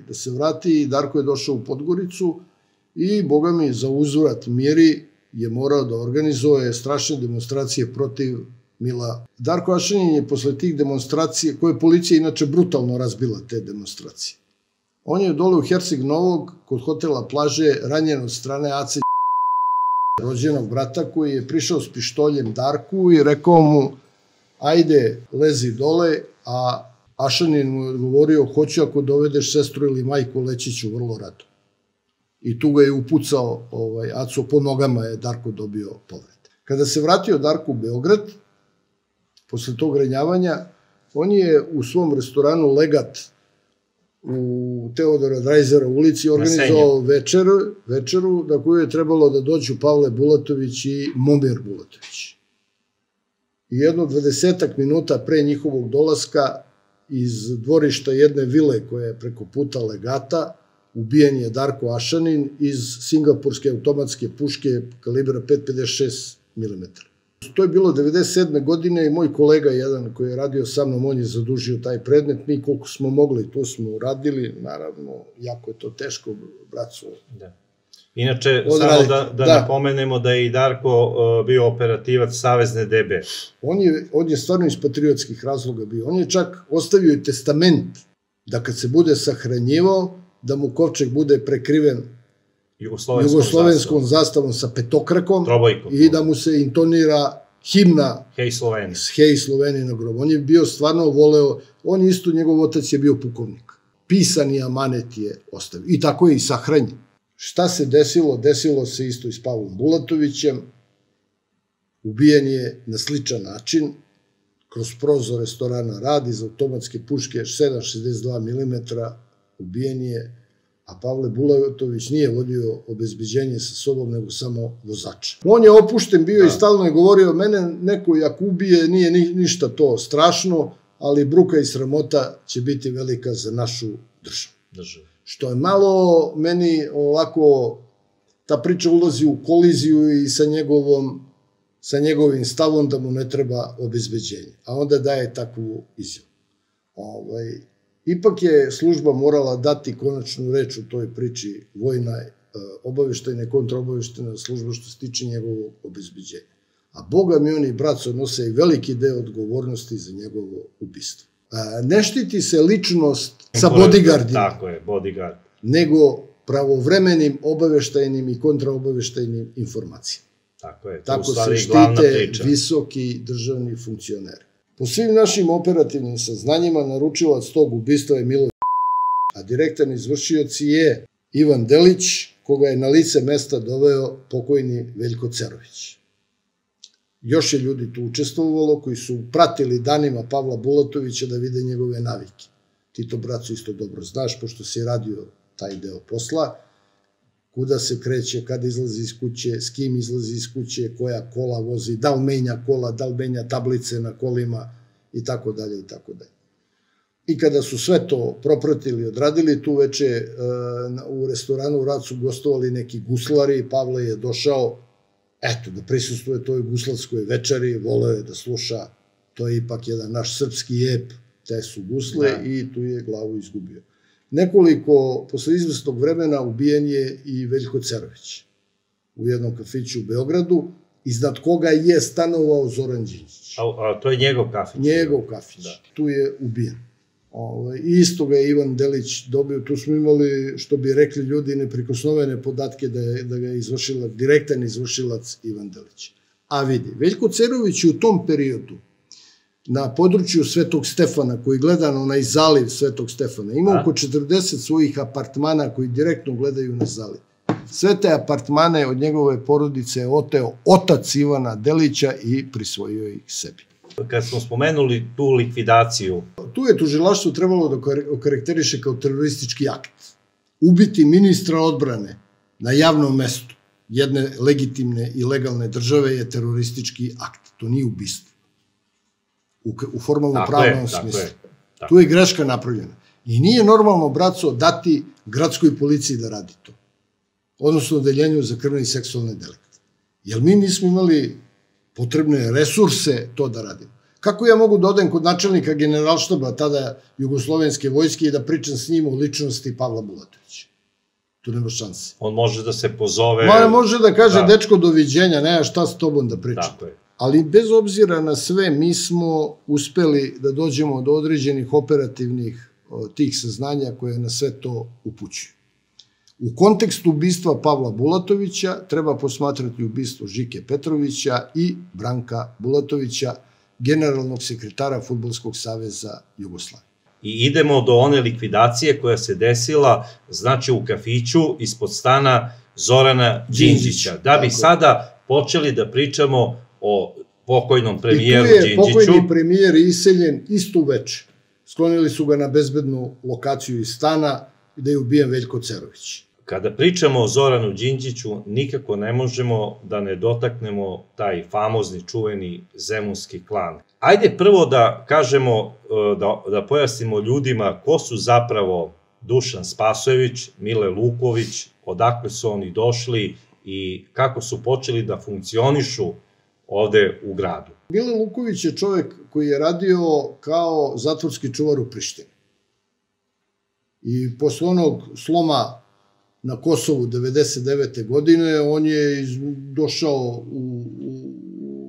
da se vrati. Darko je došao u Podgoricu i, boga mi, za uzvrat Miri je morao da organizuje strašne demonstracije protiv Mila. Darko Ašanin je posle tih demonstracija, koje je policija inače brutalno razbila te demonstracije. On je dole u Herceg Novog, kod hotela Plaže, ranjen od strane Ace rođenog brata, koji je prišao s pištoljem Darku i rekao mu, ajde, lezi dole, a Ašanin mu je odgovorio, hoću ako dovedeš sestru ili majku, leći ću vrlo rado. I tu ga je upucao Aco, po nogama je Darko dobio povrede. Kada se vratio Darko u Beograd, posle tog ranjavanja, on je u svom restoranu Legat u Teodora Drajzera ulici organizovao večeru na koju je trebalo da dođu Pavle Bulatović i Momir Bulatović. I jedno 20 minuta pre njihovog dolaska iz dvorišta jedne vile koja je preko puta Legata ubijen je Darko Ašanin iz singapurske automatske puške kalibra 5,56 mm. To je bilo 97. godine i moj kolega jedan koji je radio sa mnom, on je zadužio taj predmet. Mi koliko smo mogli, to smo uradili. Naravno, jako je to teško, bracu. Inače, samo da napomenemo da je i Darko bio operativac Savezne DB. On je stvarno iz patriotskih razloga bio. On je čak ostavio i testament da kad se bude sahranjivao, da mu kovčeg bude prekriven jugoslovenskom zastavom sa petokrakom i da mu se intonira himna Hej Sloveniji na grobu. On je bio stvarno voleo, on isto, njegov otac je bio pukovnik. Pisani amanet je ostavio. I tako je i sahranjen. Šta se desilo? Desilo se isto i s Pavlom Bulatovićem. Ubijen je na sličan način, kroz prozor restorana Rad iz automatske puške 7,62 mm, ubijen je, a Pavle Bulatović nije vodio obezbeđenje sa sobom, nego samo vozača. On je opušten bio i stalno je govorio, mene neko jak ubije, nije ništa to strašno, ali bruka i sramota će biti velika za našu državu. Što je malo meni ovako, ta priča ulazi u koliziju i sa njegovim stavom da mu ne treba obezbeđenje, a onda daje takvu izjavu. Ipak je služba morala dati konačnu reč u toj priči, vojna, obaveštajna i kontraobaveštajna služba što se tiče njegovog obezbeđenja. A Boga mi oni, braco, nose i veliki deo odgovornosti za njegovo ubistvo. Ne štiti se ličnost sa bodyguardima. Tako je, bodyguard. Nego pravovremenim obaveštajnim i kontraobaveštajnim informacijama. Tako je, tako se štite visoki državni funkcioneri. Po svim našim operativnim saznanjima, naručilac tog ubistva je Milo, a direktan izvršioc je Ivan Delić, koga je na lice mesta doveo pokojni Veljko Cerović. Još je ljudi tu učestvovalo koji su pratili danima Pavla Bulatovića da vide njegove navike. Ti to, braco, isto dobro znaš, pošto si radio taj deo posla, kuda se kreće, kada izlazi iz kuće, s kim izlazi iz kuće, koja kola vozi, da li menja kola, da li menja tablice na kolima i tako dalje i tako dalje. I kada su sve to propratili i odradili, tu veče u restoranu u Rad su gostovali neki guslari, Pavle je došao, eto, da prisustvuje toj guslarskoj večeri, voleo je da sluša, to je ipak jedan naš srpski ep, te su gusle i tu je glavu izgubio. Posle izvesnog vremena ubijen je i Veljko Cerović u jednom kafiću u Beogradu, iznad koga je stanovao Zoran Đinđić. A to je njegov kafić? Njegov kafić. Tu je ubijen. Isto ga je Ivan Delić dobio, tu smo imali, što bi rekli ljudi, neprikosnovene podatke da ga je direktan izvršilac Ivan Delić. A vidi, Veljko Cerović u tom periodu na području Svetog Stefana, koji gleda na onaj zaliv Svetog Stefana, ima oko 40 svojih apartmana koji direktno gledaju na zaliv. Sve te apartmane od njegove porodice je oteo otac Ivana Delića i prisvojio ih sebi. Kad smo spomenuli tu likvidaciju... Tu je tužilaštvo trebalo da okarakteriše kao teroristički akt. Ubiti ministra odbrane na javnom mestu jedne legitimne i legalne države je teroristički akt. To nije ubistvo. U formalno-pravnom smislu. Tu je greška napravljena. I nije normalno, braco, dati gradskoj policiji da radi to. Odnosno odeljenju za krvne i seksualne delikte. Jer mi nismo imali potrebne resurse to da radimo. Kako ja mogu da odem kod načelnika generalštaba tada Jugoslovenske vojske i da pričam s njim o ličnosti Pavla Bulatovića? Tu nema šanse. On može da se pozove... Može da kaže, dečko, doviđenja, nema šta s tobom da pričam. Tako je. Ali bez obzira na sve, mi smo uspeli da dođemo do određenih operativnih tih saznanja koje na sve to upućuju. U kontekstu ubistva Pavla Bulatovića treba posmatrati ubistvo Žike Petrovića i Branka Bulatovića, generalnog sekretara Fudbalskog saveza Jugoslavije. I idemo do one likvidacije koja se desila, znači u kafiću ispod stana Zorana Đinđića. Da bi sada počeli da pričamo o pokojnom premijeru Đinđiću. I tu je pokojni premijer iseljen isto uveče. Sklonili su ga na bezbednu lokaciju iz stana gde je ubijen Veljko Cerović. Kada pričamo o Zoranu Đinđiću, nikako ne možemo da ne dotaknemo taj famozni, čuveni zemunski klan. Ajde prvo da kažemo, da pojasnimo ljudima ko su zapravo Dušan Spasojević, Mile Luković, odakle su oni došli i kako su počeli da funkcionišu ovde u gradu. Mile Luković je čovek koji je radio kao zatvorski čuvar u Prištini. I posle onog sloma na Kosovu 1999. godine, on je došao u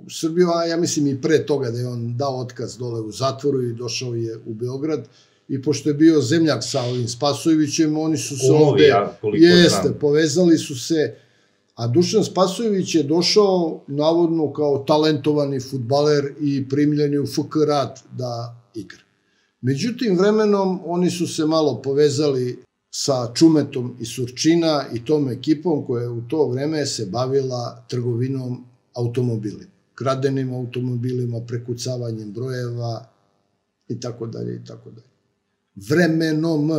Srbiju, a ja mislim i pre toga da je on dao otkaz dole u zatvoru i došao je u Beograd. I pošto je bio zemljak sa ovim Spasojevićem, oni su se ovde, povezali su se, a Dušan Spasojević je došao navodno kao talentovani fudbaler i primljen je u FK Rad da igra. Međutim, vremenom oni su se malo povezali sa Čumetom i Surčina i tom ekipom koja je u to vreme se bavila trgovinom automobilima, kradenim automobilima, prekucavanjem brojeva i tako dalje i tako dalje. Vremenom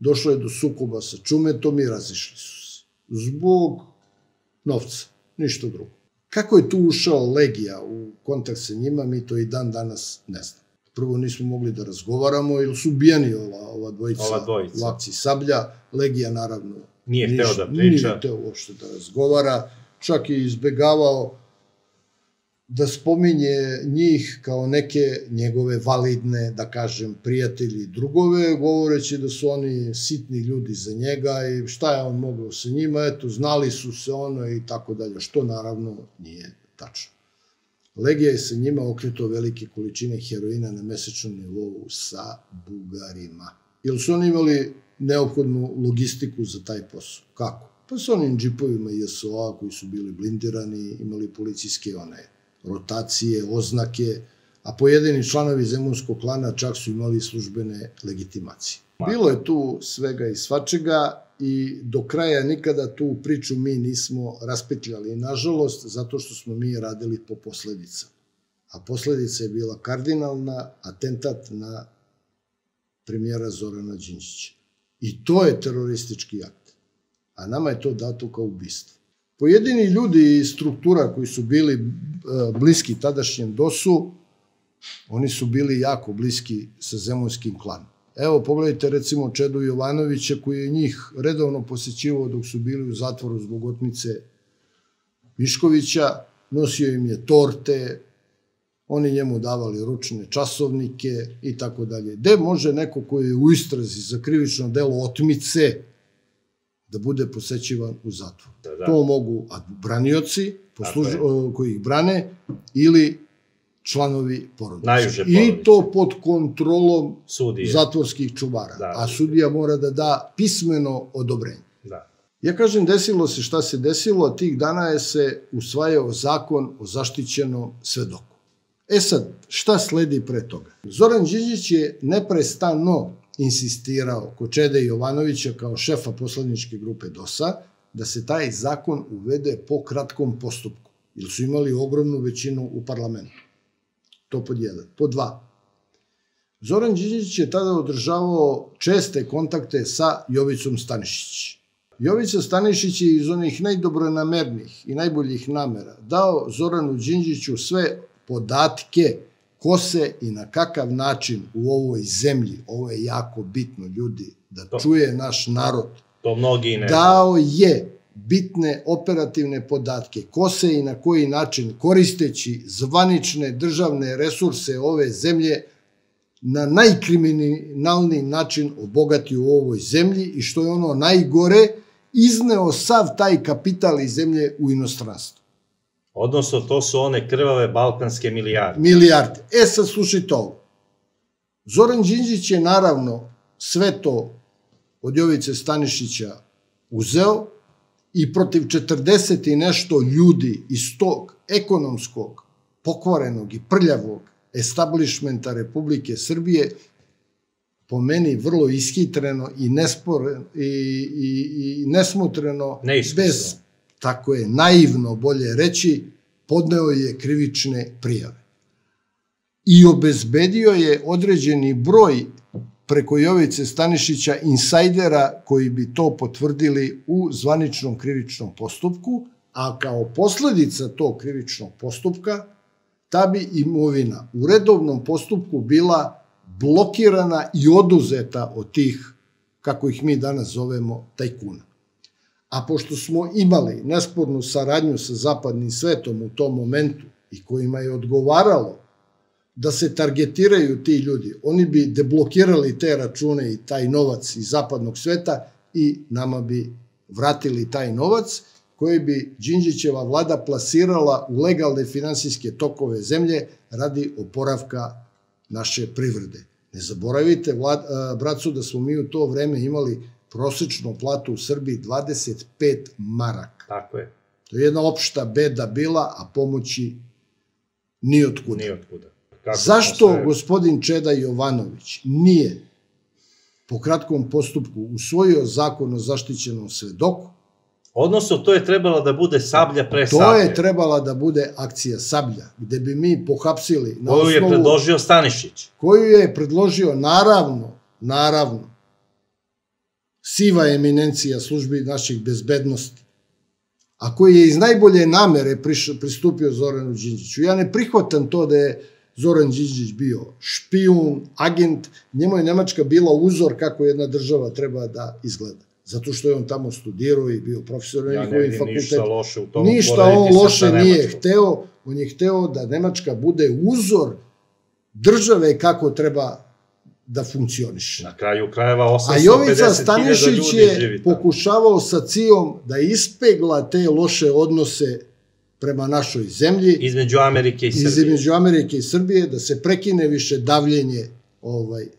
Došlo je do sukoba sa Čumetom i razišli su se. Zbog novca, ništa drugo. Kako je tu ušao Legija u kontakt sa njima, mi to i dan danas ne znamo. Prvo nismo mogli da razgovaramo, jer su ubijeni ova dvojica u akciji Sablja. Legija, naravno, nije hteo da priča. Nije hteo uopšte da razgovara. Čak je izbegavao da spominje njih kao neke njegove validne, da kažem, prijatelji i drugove, govoreći da su oni sitni ljudi za njega i šta je on mogao sa njima, eto, znali su se ono i tako dalje, što naravno nije tačno. Legija je sa njima okretao velike količine heroina na mesečnom nivou sa Bugarima. Jer su oni imali neophodnu logistiku za taj posao. Kako? Pa sa onim džipovima JSO-a koji su bili blindirani, imali policijske rotacije, oznake, a pojedini članovi zemunskog klana čak su imali službene legitimacije. Bilo je tu svega i svačega i do kraja nikada tu priču mi nismo raspetljali, nažalost, zato što smo mi radili po posledicama. A posledica je bila kardinalna, atentat na premijera Zorana Đinđića. I to je teroristički akt. A nama je to dato kao ubistvo. Pojedini ljudi iz struktura koji su bili bliski tadašnjem DOS-u, oni su bili jako bliski sa zemunskim klanom. Evo, pogledajte recimo Čedu Jovanovića koji je njih redovno posećivao dok su bili u zatvoru zbog otmice Miškovića, nosio im je torte, oni njemu davali ručne časovnike i tako dalje. Gde može neko koji je u istrazi za krivično delo otmice da bude posećivan u zatvor? To mogu branioci koji ih brane ili članovi porodice. I to pod kontrolom zatvorskih čuvara. A sudija mora da da pismeno odobrenje. Ja kažem, desilo se šta se desilo, a tih dana je se usvajao zakon o zaštićenom svedoku. E sad, šta sledi pre toga? Zoran Đinđić je neprestano insistirao kod Čede Jovanovića kao šefa poslaničke grupe DOS-a da se taj zakon uvede po kratkom postupku, jer su imali ogromnu većinu u parlamentu. To pod jedan. Pod dva. Zoran Đinđić je tada održavao česte kontakte sa Jovicom Stanišić. Jovica Stanišić je iz onih najdobronamernijih i najboljih namera dao Zoranu Đinđiću sve podatke ko se i na kakav način u ovoj zemlji, ovo je jako bitno ljudi, da čuje naš narod, dao je bitne operativne podatke ko se i na koji način koristeći zvanične državne resurse ove zemlje na najkriminalniji način obogatio u ovoj zemlji i što je ono najgore, izneo sav taj kapital iz zemlje u inostranstvo. Odnosno, to su one krvave balkanske milijarde. Milijarde. E sad slušajte ovo. Zoran Đinđić je naravno sve to od Jovice Stanišića uzeo i protiv 40 i nešto ljudi iz tog ekonomskog, pokvarenog i prljavog establishmenta Republike Srbije po meni vrlo ishitreno i nesmotreno, bez, tako je, naivno bolje reći, podneo je krivične prijave. I obezbedio je određeni broj preko Jovice Stanišića insajdera koji bi to potvrdili u zvaničnom krivičnom postupku, a kao posledica tog krivičnog postupka ta bi imovina u redovnom postupku bila blokirana i oduzeta od tih, kako ih mi danas zovemo, tajkuna. A pošto smo imali nespornu saradnju sa zapadnim svetom u tom momentu i kojima je odgovaralo da se targetiraju ti ljudi, oni bi deblokirali te račune i taj novac iz zapadnog sveta i nama bi vratili taj novac koji bi Đinđićeva vlada plasirala u legalne finansijske tokove zemlje radi oporavka naše privrede. Ne zaboravite, braco, da smo mi u to vreme imali prosečnu platu u Srbiji 25 maraka. Tako je. To je jedna opšta beda bila, a pomoći nijotkuda. Zašto gospodin Čeda Jovanović nije po kratkom postupku usvojio zakon o zaštićenom svedoku? Odnosno, to je trebala da bude Sablja pre Sablje. To je trebala da bude akcija Sablja, gde bi mi pohapsili na osnovu... Koju je predložio Stanišić. Koju je predložio, naravno, siva eminencija službi naših bezbednosti, a koji je iz najbolje namere pristupio Zoranu Đinđiću. Ja ne prihvatam to da je Zoran Đinđić bio špijun, agent, njemu je Nemačka bila uzor kako jedna država treba da izgleda. Zato što je on tamo studirao i bio profesor na njihovim fakultetima. Ništa loše u tomu. Ništa on loše nije hteo. On je hteo da Nemačka bude uzor države kako treba da funkcioniše. Na kraju krajeva 850.000 ljudi živi tamo. A Jovica Stanišić je pokušavao sa cijom da ispegla te loše odnose prema našoj zemlji. Između Amerike i Srbije. Između Amerike i Srbije, da se prekine više davljenje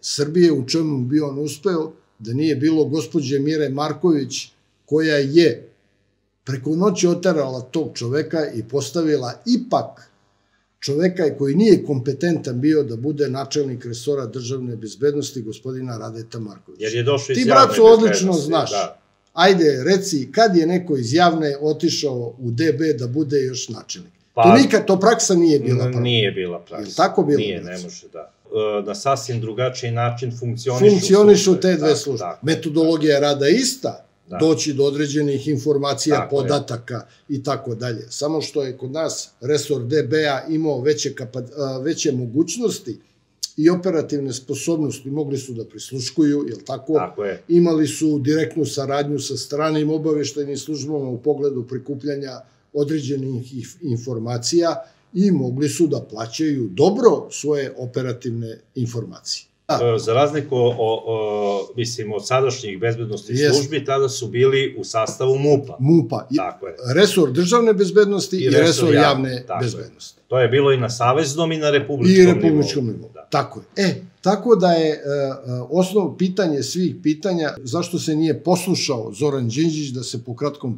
Srbije, u čemu bi on uspeo, da nije bilo gospođe Mire Marković, koja je preko noći oterala tog čoveka i postavila ipak čoveka koji nije kompetentan bio da bude načelnik resora državne bezbednosti, gospodina Radeta Markovića. Jer je došao iz javne bezbednosti. Ti, braco, odlično znaš. Ajde, reci, kad je neko iz javne otišao u DB da bude još načelnik? To praksa nije bila prva. Nije bila praksa. Je tako bilo? Nije, ne može, da. Na sasvim drugačiji način funkcionišu te dve službe. Metodologija rada ista, doći do određenih informacija, podataka i tako dalje. Samo što je kod nas resor DB-a imao veće mogućnosti i operativne sposobnosti, mogli su da prisluškuju, jel tako? Tako je. Imali su direktnu saradnju sa stranim obaveštajnim službama u pogledu prikupljanja određenih informacija i mogli su da plaćaju dobro svoje operativne informacije. Za razliku od sadašnjih bezbednostnih službi, tada su bili u sastavu MUP-a. MUP-a. Resor državne bezbednosti i resor javne bezbednosti. To je bilo i na saveznom i na republičkom nivou. Tako je. Tako da je osnovno pitanje svih pitanja zašto se nije poslušao Zoran Đinđić da se po kratkom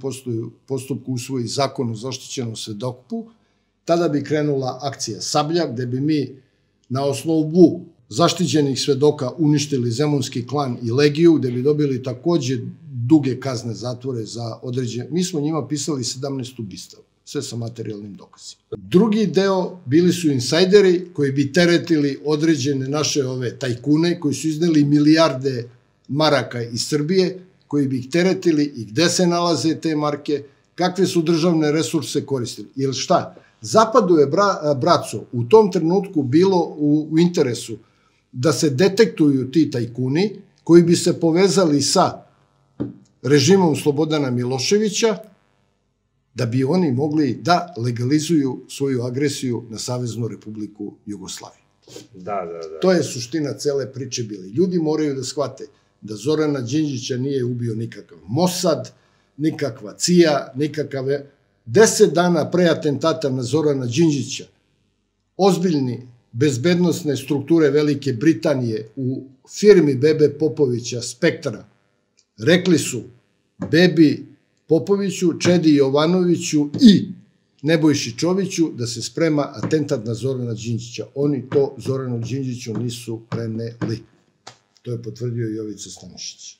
postupku usvoji zakon o zaštićenom svedoku, tada bi krenula akcija Sablja, gde bi mi na osnovu zaštićenih svedoka uništili Zemunski klan i Legiju, gde bi dobili takođe duge kazne zatvore za određene... Mi smo njima pisali 17 ubistava, sve sa materijalnim dokazima. Drugi deo bili su insajderi koji bi teretili određene naše tajkune, koji su izneli milijarde maraka iz Srbije, koji bi ih teretili i gde se nalaze te marke, kakve su državne resurse koristili. Jer šta? Zapadu je, braco, u tom trenutku bilo u interesu da se detektuju ti tajkuni koji bi se povezali sa režimom Slobodana Miloševića, da bi oni mogli da legalizuju svoju agresiju na Saveznu Republiku Jugoslaviju. To je suština cele priče bili. Ljudi moraju da shvate da Zorana Đinđića nije ubio nikakav Mosad, nikakva CIA, nikakav... 10 dana pre atentata na Zorana Đinđića, ozbiljni bezbednosne strukture Velike Britanije u firmi Bebe Popovića Spektra rekli su Bebi Popoviću, Čedi Jovanoviću i Nebojši Čoviću da se sprema atentat na Zorana Đinđića. Oni to Zoranu Đinđiću nisu preneli. To je potvrdio Jovica Stanišić,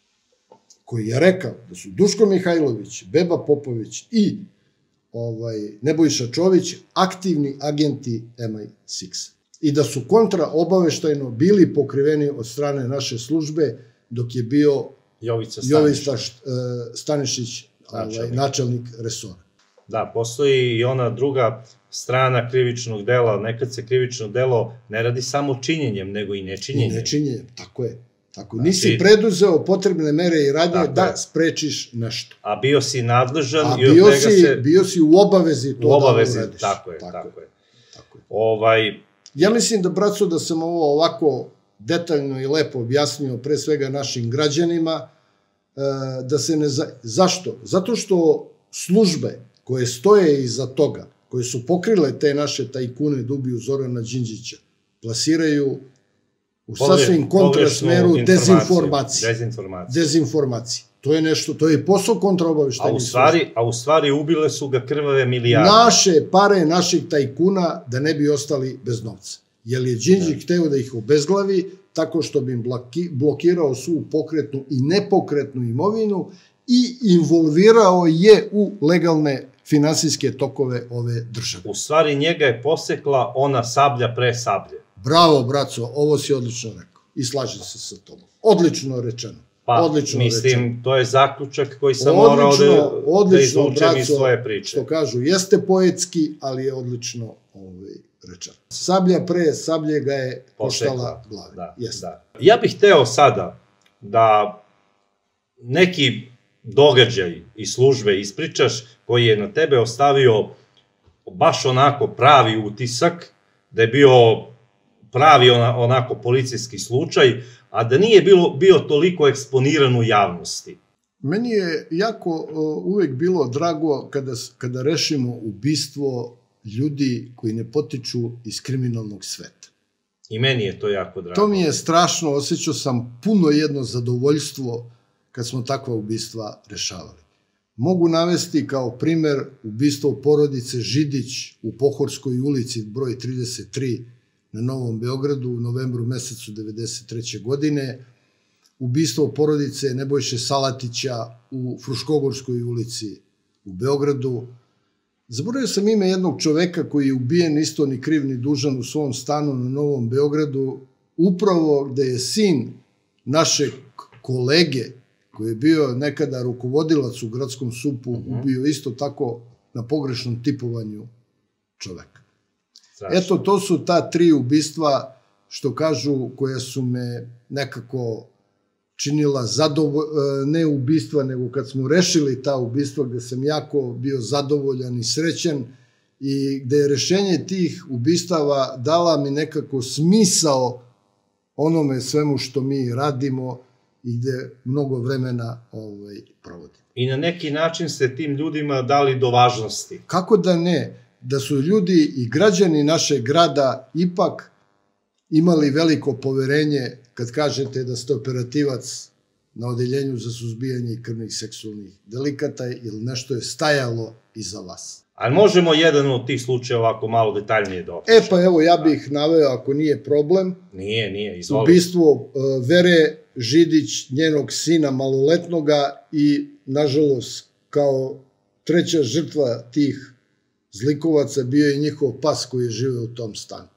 koji je rekao da su Duško Mihajlović, Beba Popović i Nebojša Čović aktivni agenti MI6 i da su kontraobaveštajno bili pokriveni od strane naše službe dok je bio Jovica Stanišić načelnik resora. Da, postoji i ona druga strana krivičnog dela. Nekad se krivično delo ne radi samo činjenjem, nego i nečinjenjem. I nečinjenjem, tako je. Nisi preduzeo potrebne mere i radnje da sprečiš nešto. A bio si nadležan i od njega se... Bio si u obavezi to da uradiš. Tako je. Ja mislim da, braco, da sam ovo ovako detaljno i lepo objasnio pre svega našim građanima, da se ne... Zašto? Zato što službe koje stoje iza toga, koje su pokrile te naše tajkune da ubiju Zorana Đinđića, plasiraju u sasvim kontrasmeru dezinformacije. To je nešto, to je posao kontraobaveštajnih službi. A u stvari ubile su ga krvave milijarde. Naše pare, naših tajkuna, da ne bi ostali bez novca. Jer je Đinđić hteo da ih obezglavi tako što bi im blokirao svu pokretnu i nepokretnu imovinu i involvirao je u legalne finansijske tokove ove države. U stvari njega je posekla ona Sablja pre Sablje. Bravo, braco, ovo si odlično rekao i slažem se sa tobom. Odlično rečeno. Pa, Odlično mislim, rečeno. to je zaključak koji sam morao da izvučem iz svoje priče. Što kažu, jeste poetski, ali je odlično rečeno. Sablja pre sablje ga je koštala glave. Da. Ja bih hteo sada da neki događaj iz službe ispričaš koji je na tebe ostavio baš onako pravi utisak, da je bio pravi onako policijski slučaj, a da nije bio toliko eksponiran u javnosti. Meni je jako uvek bilo drago kada rešimo ubistvo ljudi koji ne potiču iz kriminalnog sveta. I meni je to jako drago. To mi je strašno, osjećao sam puno jedno zadovoljstvo kad smo takva ubistva rešavali. Mogu navesti kao primer ubistvo porodice Židić u Pohorskoj ulici broj 33 na Novom Beogradu u novembru mesecu 1993. godine, ubistvo porodice Nebojše Salatića u Fruškogorskoj ulici u Beogradu. Zaboravio sam ime jednog čoveka koji je ubijen isto ni kriv ni dužan u svom stanu na Novom Beogradu, upravo gde je sin našeg kolege, koji je bio nekada rukovodilac u gradskom SUP-u, ubio isto tako na pogrešnom tipovanju čoveka. Eto, to su ta 3 ubistva, što kažu, koja su me nekako činila ne ubistva, nego kad smo rešili ta ubistva, gde sam jako bio zadovoljan i srećan i gde je rešenje tih ubistava dala mi nekako smisao onome svemu što mi radimo i gde mnogo vremena provodimo. I na neki način ste tim ljudima dali do važnosti. Kako da ne? Da su ljudi i građani našeg grada ipak imali veliko poverenje kad kažete da ste operativac na odeljenju za suzbijanje krvnih seksualnih delikata ili nešto je stajalo iza vas. Ali možemo jedan od tih slučaja ovako malo detaljnije da opišemo. Pa evo, ja bih naveo, ako nije problem, Nije, izvolite. Ubistvo Vere Židić, njenog sina maloletnoga i, nažalost, kao treća žrtva tih zlikovaca bio je njihov pas koji je živeo u tom stanu.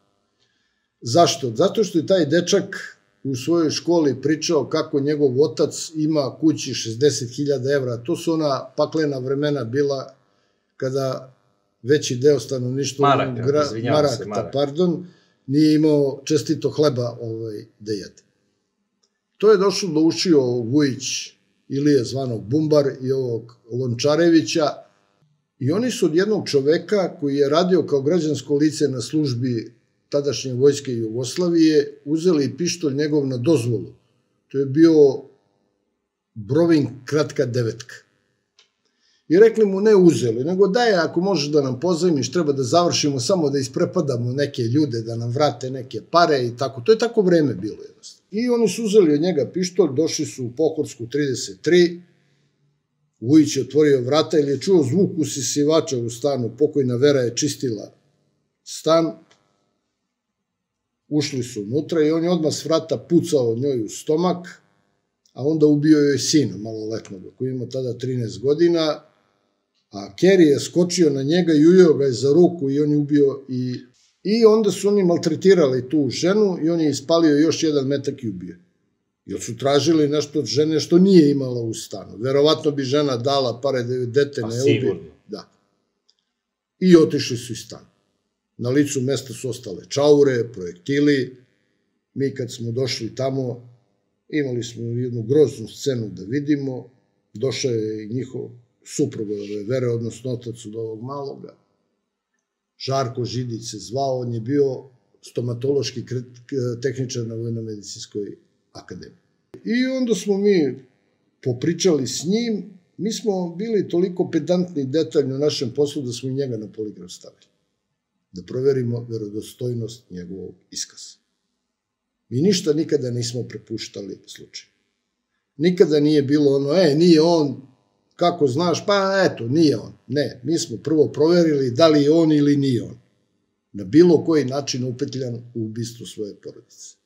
Zašto? Zato što je taj dečak u svojoj školi pričao kako njegov otac ima kući 60.000 evra. To su ona paklena vremena bila kada veći deo stanovništva nije imao čestito hleba da jede. To je došlo do ušiju ovog Vujić Ilije zvanog Bumbar i ovog Lončarevića i oni su od jednog čoveka koji je radio kao građansko lice na službi tadašnje vojske Jugoslavije uzeli pištolj njegov na dozvolu. To je bio Brovin kratka 9. I rekli mu ne uzeli, nego daj ako možeš da nam pozajmiš, treba da završimo, samo da isprepadamo neke ljude, da nam vrate neke pare i tako. To je tako vreme bilo jednostavno. I oni su uzeli od njega pištolj, došli su u Pohorsku 33, Vujić je otvorio vrata ili je čuo zvuk usisivača u stanu, pokojna Vera je čistila stan, ušli su unutra i on je odmah s vrata pucao njoj u stomak, a onda ubio joj sina maloletnog, koji ima tada 13 godina, a Kerry je skočio na njega i ujeo ga je za ruku i on je ubio i onda su oni maltretirali tu ženu i on je ispalio još jedan metak i ubio. Jer su tražili nešto od žene što nije imala u stanu. Verovatno bi žena dala pare da joj dete ne ubije. Sigurno. Da. I otišli su iz stana. Na licu mesta su ostale čaure, projektili. Mi kad smo došli tamo, imali smo jednu groznu scenu da vidimo. Došao je i njihov suprug ove Vere, odnosno otac od ovog maloga. Žarko Židić se zvao, on je bio stomatološki tehničar na Vojno-medicinskoj akademiji. I onda smo mi popričali s njim, mi smo bili toliko pedantni i detaljni u našem poslu da smo i njega na poligraf stavili. Da proverimo verodostojnost njegovog iskaza. Mi ništa nikada nismo prepuštali slučaju. Nikada nije bilo ono, nije on, kako znaš, pa eto, nije on. Ne, mi smo prvo proverili da li je on ili nije on. Na bilo koji način upetljan u ubistvu svoje porodice.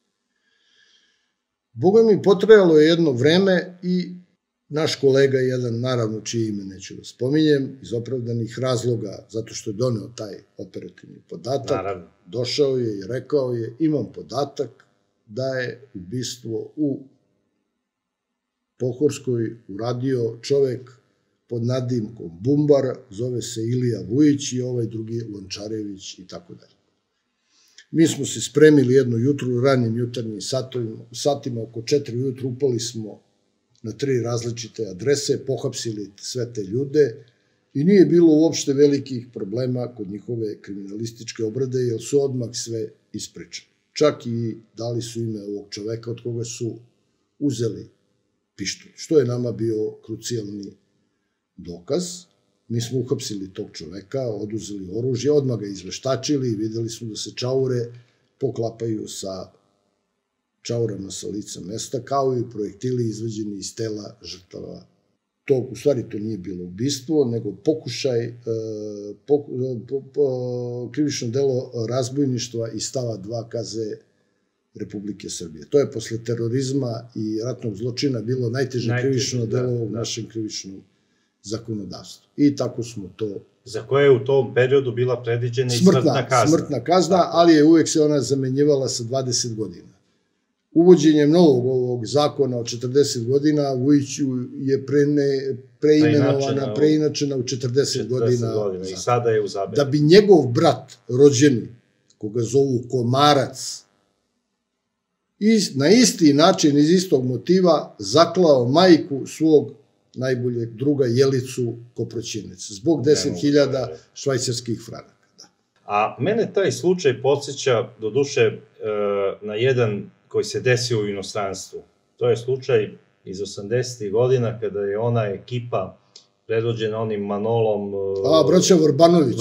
Boga mi potrajalo je jedno vreme i naš kolega, jedan, naravno čije ime neću da spominjem, iz opravdanih razloga, zato što je doneo taj operativni podatak, došao je i rekao je, imam podatak da je ubistvo u Pohorskoj uradio čovek pod nadimkom Bumbar, zove se Ilija Vujić i ovaj drugi Lončarević i tako dalje. Mi smo se spremili jedno jutro u ranim jutarnjim satima, oko 4 ujutru upali smo na 3 različite adrese, pohapsili sve te ljude i nije bilo uopšte velikih problema kod njihove kriminalističke obrade, jer su odmah sve ispričali. Čak i dali su ime ovog čoveka od koga su uzeli pištolj, što je nama bio krucijalni dokaz. Mi smo uhapsili tog čoveka, oduzeli oružje, odmah ga izveštačili i videli smo da se čaure poklapaju sa čaurama sa lica mesta, kao i projektili izvađeni iz tela žrtava. U stvari to nije bilo ubistvo, nego pokušaj, krivično delo razbojništva iz stava 2 KZ Republike Srbije. To je posle terorizma i ratnog zločina bilo najteže krivično delo u našem krivičnom zakonodavstvu. I tako smo to... Za koje je u tom periodu bila predviđena i smrtna kazna. Smrtna kazna, ali je uvek se ona zamenjivala sa 20 godina. Uvođenjem novog ovog zakona od 40 godina, Vujiću je preinačena u 40 godina. I sada je u zabranju. Da bi njegov brat, rođeni, koga zovu Komarac, na isti način, iz istog motiva, zaklao majku svog najboljeg druga Jelicu Koproćinec, zbog 10.000 švajcarskih franaka. A mene taj slučaj podsjeća, do duše, na jedan koji se desio u inostranstvu. To je slučaj iz 80. godina, kada je ona ekipa predvođena onim Manolom... braća Vrbanović.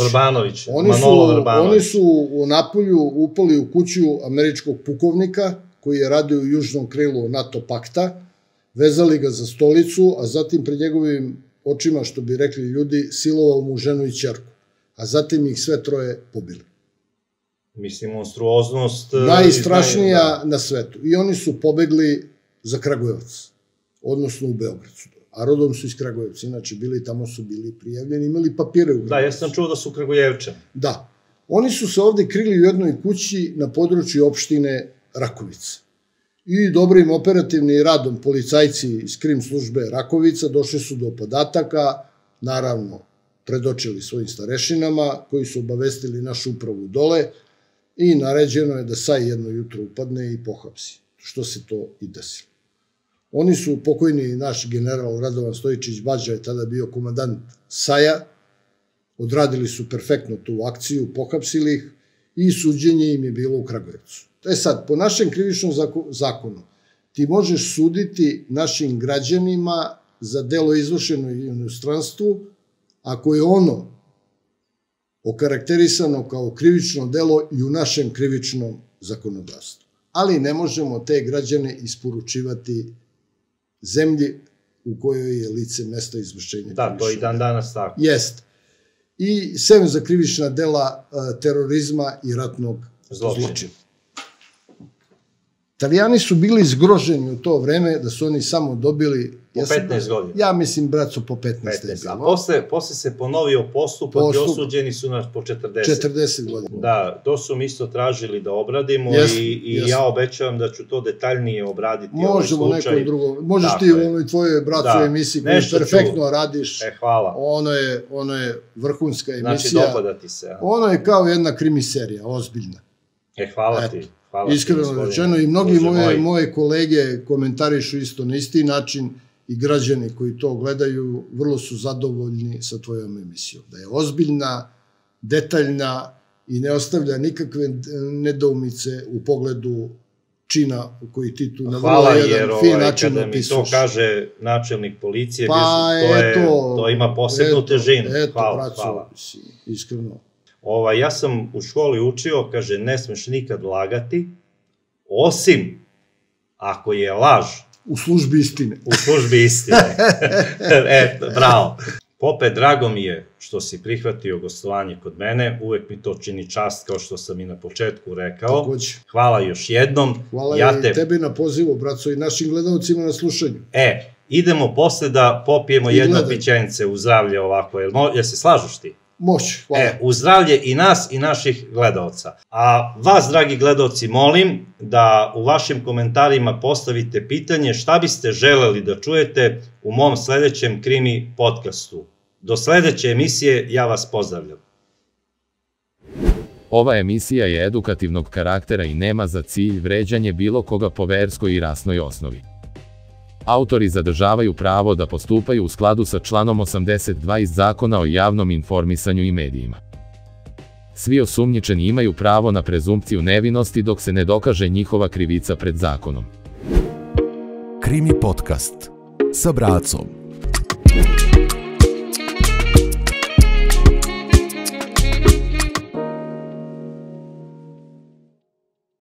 Manolo Vrbanović. Oni su u Napolju upali u kuću američkog pukovnika, koji je radio u južnom krilu NATO pakta, vezali ga za stolicu, a zatim pred njegovim očima, što bi rekli ljudi, silovao mu ženu i ćerku, a zatim ih sve troje pobili. Mislim, monstruoznost... Najstrašnija na svetu. I oni su pobegli za Kragujevac, odnosno u Beograd. A rodom su iz Kragujevca, inače tamo su bili prijavljeni, imali papire u Kragujevcu. Da, ja sam čuo da su Kragujevčani. Da. Oni su se ovde krili u jednoj kući na području opštine Rakovica. I dobrim operativnim radom policajci iz krim službe Rakovica došli su do podataka, naravno predočili svojim starešinama, koji su obavestili našu upravu dole, i naređeno je da Saj jedno jutro upadne i pohapsi, što se to i desilo. Oni su, pokojni naš general Radovan Stojičić Bađa je tada bio komandant Saja, odradili su perfektno tu akciju, pohapsili ih i suđenje im je bilo u Kragujevcu. Sad, po našem krivičnom zakonu, ti možeš suditi našim građanima za delo izvršeno u inostranstvu, ako je ono okarakterisano kao krivično delo i u našem krivičnom zakonodavstvu. Ali ne možemo te građane isporučivati zemlji u kojoj je lice mesta izvršenja krivičnog dela. Da, to i dan danas tako. Jeste. I sem za krivična dela terorizma i ratnog zločina. Italijani su bili zgroženi u to vreme da su oni samo dobili... Po 15 godina. Ja mislim, braco, po 15. A posle se ponovio postupak i osuđeni su nas po 40. 40 godina. Da, to su mi isto tražili da obradimo i ja obećavam da ću to detaljnije obraditi ovaj slučaj. Možemo nekom drugom. Možeš ti u onoj tvojoj bratskoj emisiji koju perfektno radiš. Hvala. Ono je vrhunska emisija. Znači, dopada ti se. Ono je kao jedna krimiserija, ozbiljna. Hvala ti. Iskreno rečeno, i mnogi moje kolege komentarišu isto na isti način i građani koji to gledaju vrlo su zadovoljni sa tvojom emisijom. Da je ozbiljna, detaljna i ne ostavlja nikakve nedoumice u pogledu čina koji ti tu na vrlo jedan fin način opisuješ. Kada mi to kaže načelnik policije, to ima posebnu težinu. Hvala. Iskreno. Ja sam u školi učio, kaže, ne smeš nikad lagati, osim ako je laž. U službi istine. U službi istine. Bravo. Pope, drago mi je što si prihvatio gostovanje kod mene, uvek mi to čini čast, kao što sam i na početku rekao. Takođe. Hvala još jednom. Hvala i tebi na pozivu, braco, i našim gledalcima na slušanju. Idemo posle da popijemo jedno pićence u zdravlje ovako, jel se slažeš ti? Moć, hvala. U zdravlje i nas i naših gledaoca. A vas, dragi gledaoci, molim da u vašim komentarima postavite pitanje šta biste želeli da čujete u mom sledećem krimi podcastu. Do sledeće emisije, ja vas pozdravljam. Ova emisija je edukativnog karaktera i nema za cilj vređanje bilo koga po verskoj i rasnoj osnovi. Autori zadržavaju pravo da postupaju u skladu sa članom 82 iz Zakona o javnom informisanju i medijima. Svi osumnjičeni imaju pravo na prezumpciju nevinosti dok se ne dokaže njihova krivica pred zakonom. Krimi podcast sa Bracom.